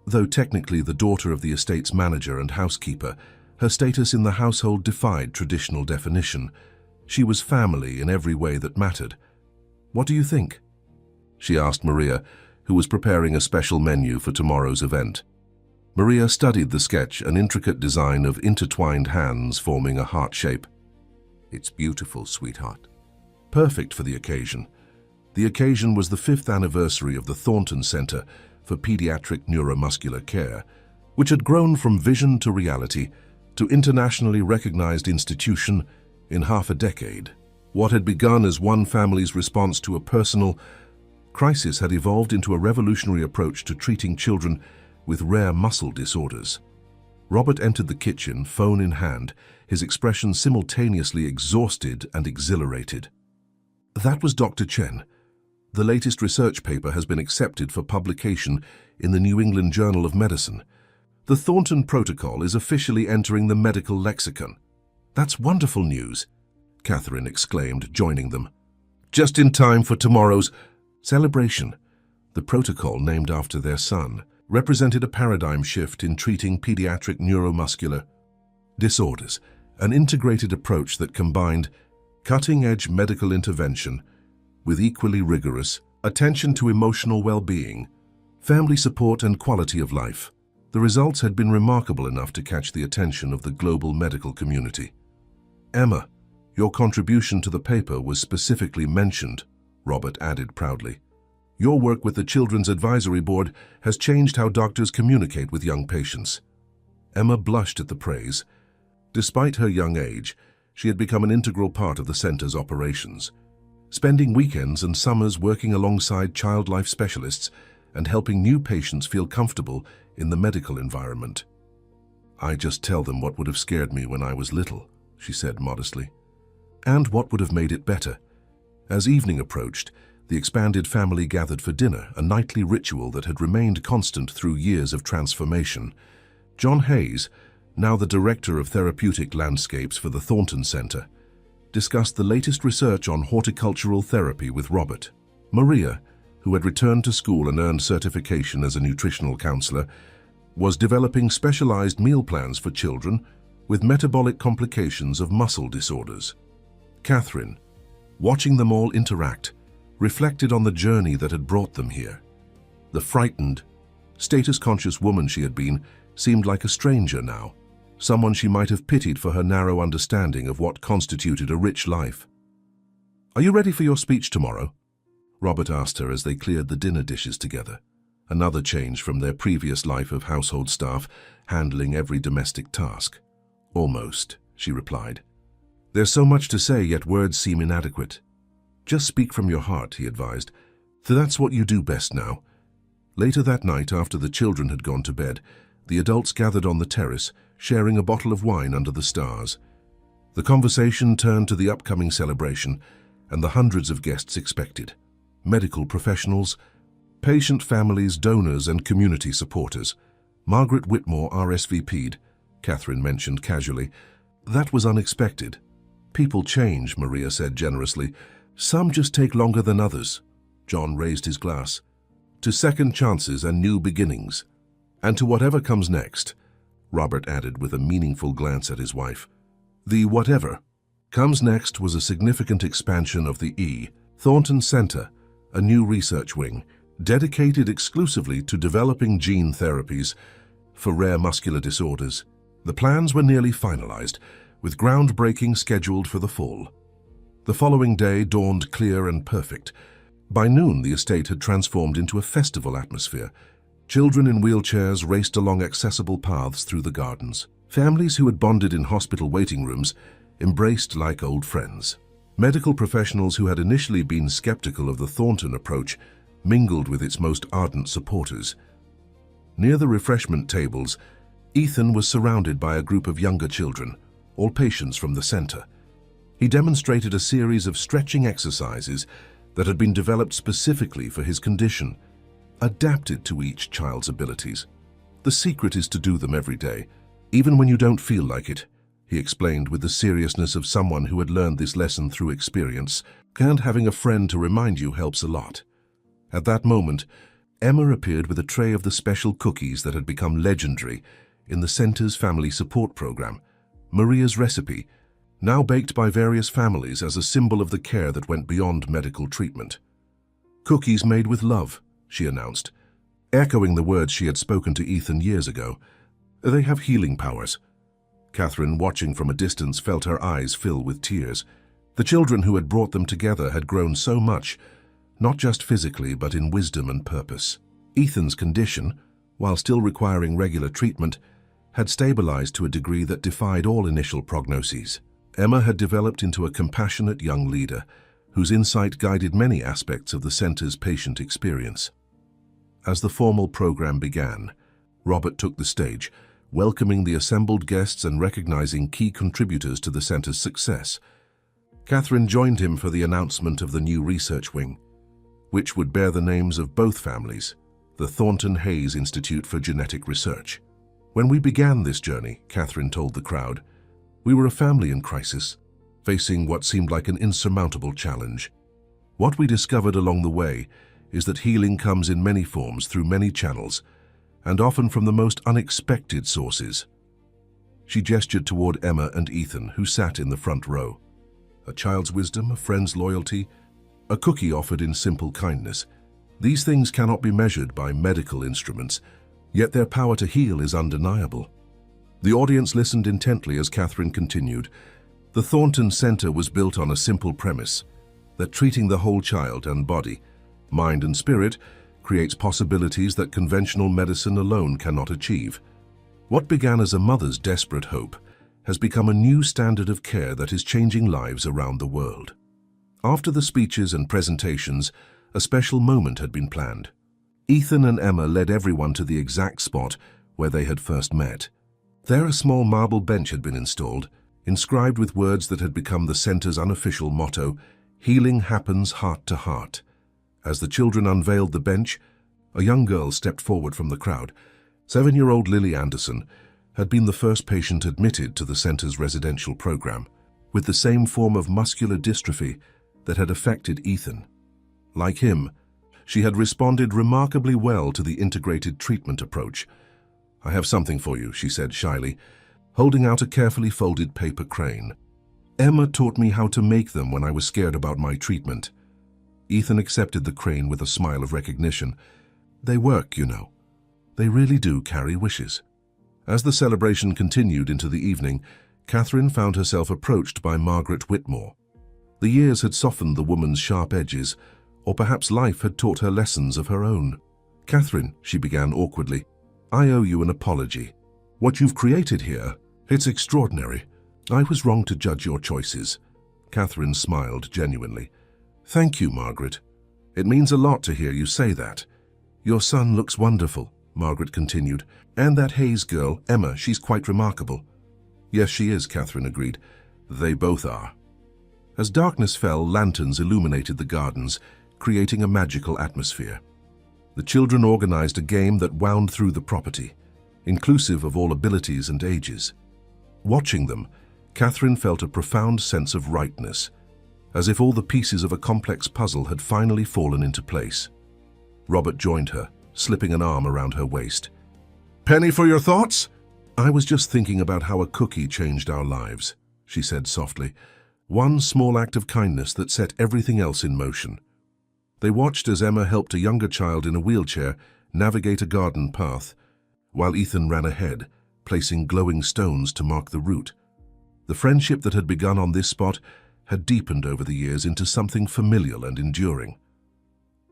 Though technically the daughter of the estate's manager and housekeeper, her status in the household defied traditional definition. She was family in every way that mattered. "What do you think?" she asked Maria, who was preparing a special menu for tomorrow's event. Maria studied the sketch, an intricate design of intertwined hands forming a heart shape. "It's beautiful, sweetheart." Perfect for the occasion. The occasion was the 5th anniversary of the Thornton Center for Pediatric Neuromuscular Care, which had grown from vision to reality to internationally recognized institution in half a decade. What had begun as one family's response to a personal crisis had evolved into a revolutionary approach to treating children with rare muscle disorders. Robert entered the kitchen, phone in hand, his expression simultaneously exhausted and exhilarated. That was Dr. Chen. The latest research paper has been accepted for publication in the New England Journal of Medicine. The Thornton Protocol is officially entering the medical lexicon. "That's wonderful news," Catherine exclaimed, joining them. "Just in time for tomorrow's celebration." The protocol, named after their son, represented a paradigm shift in treating pediatric neuromuscular disorders, an integrated approach that combined cutting-edge medical intervention with equally rigorous attention to emotional well-being, family support, and quality of life. The results had been remarkable enough to catch the attention of the global medical community. "Emma, your contribution to the paper was specifically mentioned," Robert added proudly. "Your work with the Children's Advisory Board has changed how doctors communicate with young patients." Emma blushed at the praise. Despite her young age, she had become an integral part of the center's operations, spending weekends and summers working alongside child life specialists and helping new patients feel comfortable in the medical environment. "I just tell them what would have scared me when I was little," she said modestly. "And what would have made it better." As evening approached, the expanded family gathered for dinner, a nightly ritual that had remained constant through years of transformation. John Hayes, now the Director of Therapeutic Landscapes for the Thornton Center, discussed the latest research on horticultural therapy with Robert. Maria, who had returned to school and earned certification as a nutritional counselor, was developing specialized meal plans for children with metabolic complications of muscle disorders. Catherine, watching them all interact, reflected on the journey that had brought them here. The frightened, status-conscious woman she had been seemed like a stranger now, someone she might have pitied for her narrow understanding of what constituted a rich life. "Are you ready for your speech tomorrow?" Robert asked her as they cleared the dinner dishes together, another change from their previous life of household staff handling every domestic task. "Almost," she replied. "There's so much to say, yet words seem inadequate." "Just speak from your heart," he advised. "That's what you do best now." Later that night, after the children had gone to bed, the adults gathered on the terrace, sharing a bottle of wine under the stars. The conversation turned to the upcoming celebration and the hundreds of guests expected. Medical professionals, patient families, donors, and community supporters. Margaret Whitmore RSVP'd, Catherine mentioned casually. "That was unexpected." "People change," Maria said generously. "Some just take longer than others." John raised his glass. "To second chances and new beginnings. And to whatever comes next," Robert added with a meaningful glance at his wife. The whatever comes next was a significant expansion of the Thornton Center, a new research wing dedicated exclusively to developing gene therapies for rare muscular disorders. The plans were nearly finalized, with groundbreaking scheduled for the fall. The following day dawned clear and perfect. By noon, the estate had transformed into a festival atmosphere. Children in wheelchairs raced along accessible paths through the gardens. Families who had bonded in hospital waiting rooms embraced like old friends. Medical professionals who had initially been skeptical of the Thornton approach mingled with its most ardent supporters. Near the refreshment tables, Ethan was surrounded by a group of younger children, all patients from the center. He demonstrated a series of stretching exercises that had been developed specifically for his condition, adapted to each child's abilities. "The secret is to do them every day, even when you don't feel like it," he explained with the seriousness of someone who had learned this lesson through experience. "And having a friend to remind you helps a lot." At that moment, Emma appeared with a tray of the special cookies that had become legendary in the center's family support program, Maria's recipe, now baked by various families as a symbol of the care that went beyond medical treatment. "Cookies made with love," she announced. echoing the words she had spoken to Ethan years ago. They have healing powers. Catherine, watching from a distance, felt her eyes fill with tears. The children who had brought them together had grown so much, not just physically but in wisdom and purpose. Ethan's condition, while still requiring regular treatment, had stabilized to a degree that defied all initial prognoses. Emma had developed into a compassionate young leader whose insight guided many aspects of the center's patient experience. As the formal program began, Robert took the stage, welcoming the assembled guests and recognizing key contributors to the center's success. Catherine joined him for the announcement of the new research wing, which would bear the names of both families, the Thornton Hayes Institute for Genetic Research. When we began this journey, Catherine told the crowd, we were a family in crisis, facing what seemed like an insurmountable challenge. What we discovered along the way is that healing comes in many forms through many channels, and often from the most unexpected sources. She gestured toward Emma and Ethan, who sat in the front row. A child's wisdom, a friend's loyalty, a cookie offered in simple kindness. These things cannot be measured by medical instruments, yet their power to heal is undeniable. The audience listened intently as Catherine continued. The Thornton Center was built on a simple premise, that treating the whole child and body, mind and spirit, creates possibilities that conventional medicine alone cannot achieve. What began as a mother's desperate hope has become a new standard of care that is changing lives around the world. After the speeches and presentations, a special moment had been planned. Ethan and Emma led everyone to the exact spot where they had first met. There a small marble bench had been installed, inscribed with words that had become the center's unofficial motto, "Healing happens heart to heart." As the children unveiled the bench, a young girl stepped forward from the crowd. 7-year-old Lily Anderson had been the first patient admitted to the center's residential program, with the same form of muscular dystrophy that had affected Ethan. Like him, she had responded remarkably well to the integrated treatment approach. "I have something for you," she said shyly, holding out a carefully folded paper crane. "Emma taught me how to make them when I was scared about my treatment." Ethan accepted the crane with a smile of recognition. "They work, you know. They really do carry wishes." As the celebration continued into the evening, Catherine found herself approached by Margaret Whitmore. The years had softened the woman's sharp edges, or perhaps life had taught her lessons of her own. "Catherine," she began awkwardly, "I owe you an apology. What you've created here, it's extraordinary. I was wrong to judge your choices." Catherine smiled genuinely. "Thank you, Margaret. It means a lot to hear you say that. Your son looks wonderful," Margaret continued. "And that Hayes girl, Emma, she's quite remarkable." "Yes, she is," Catherine agreed. "They both are." As darkness fell, lanterns illuminated the gardens, creating a magical atmosphere. The children organized a game that wound through the property, inclusive of all abilities and ages. Watching them, Catherine felt a profound sense of rightness, as if all the pieces of a complex puzzle had finally fallen into place. Robert joined her, slipping an arm around her waist. "Penny for your thoughts?" "I was just thinking about how a cookie changed our lives," she said softly. "One small act of kindness that set everything else in motion." They watched as Emma helped a younger child in a wheelchair navigate a garden path, while Ethan ran ahead, placing glowing stones to mark the route. The friendship that had begun on this spot had deepened over the years into something familial and enduring.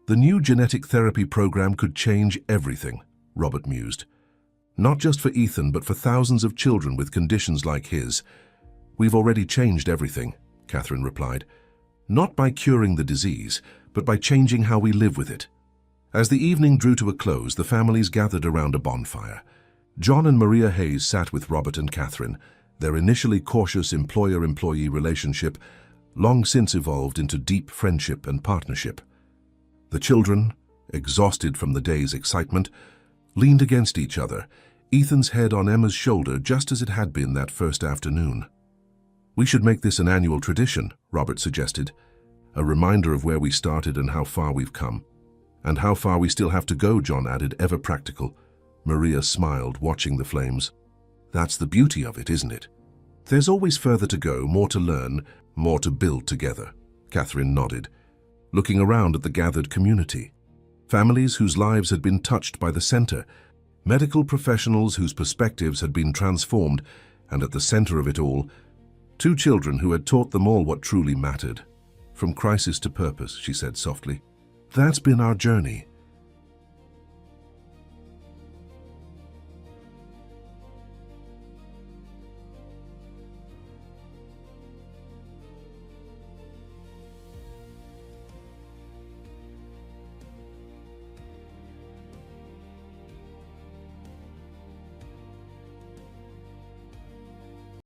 The new genetic therapy program could change everything, Robert mused. Not just for Ethan, but for thousands of children with conditions like his. "We've already changed everything," Catherine replied. "Not by curing the disease, but by changing how we live with it." As the evening drew to a close, the families gathered around a bonfire. John and Maria Hayes sat with Robert and Catherine, their initially cautious employer-employee relationship long since evolved into deep friendship and partnership. The children, exhausted from the day's excitement, leaned against each other, Ethan's head on Emma's shoulder just as it had been that first afternoon. "We should make this an annual tradition," Robert suggested. "A reminder of where we started and how far we've come." "And how far we still have to go," John added, ever practical. Maria smiled, watching the flames. "That's the beauty of it, isn't it? There's always further to go, more to learn, more to build together." Catherine nodded, looking around at the gathered community. families whose lives had been touched by the center, medical professionals whose perspectives had been transformed, and at the center of it all, two children who had taught them all what truly mattered. From crisis to purpose, she said softly. That's been our journey.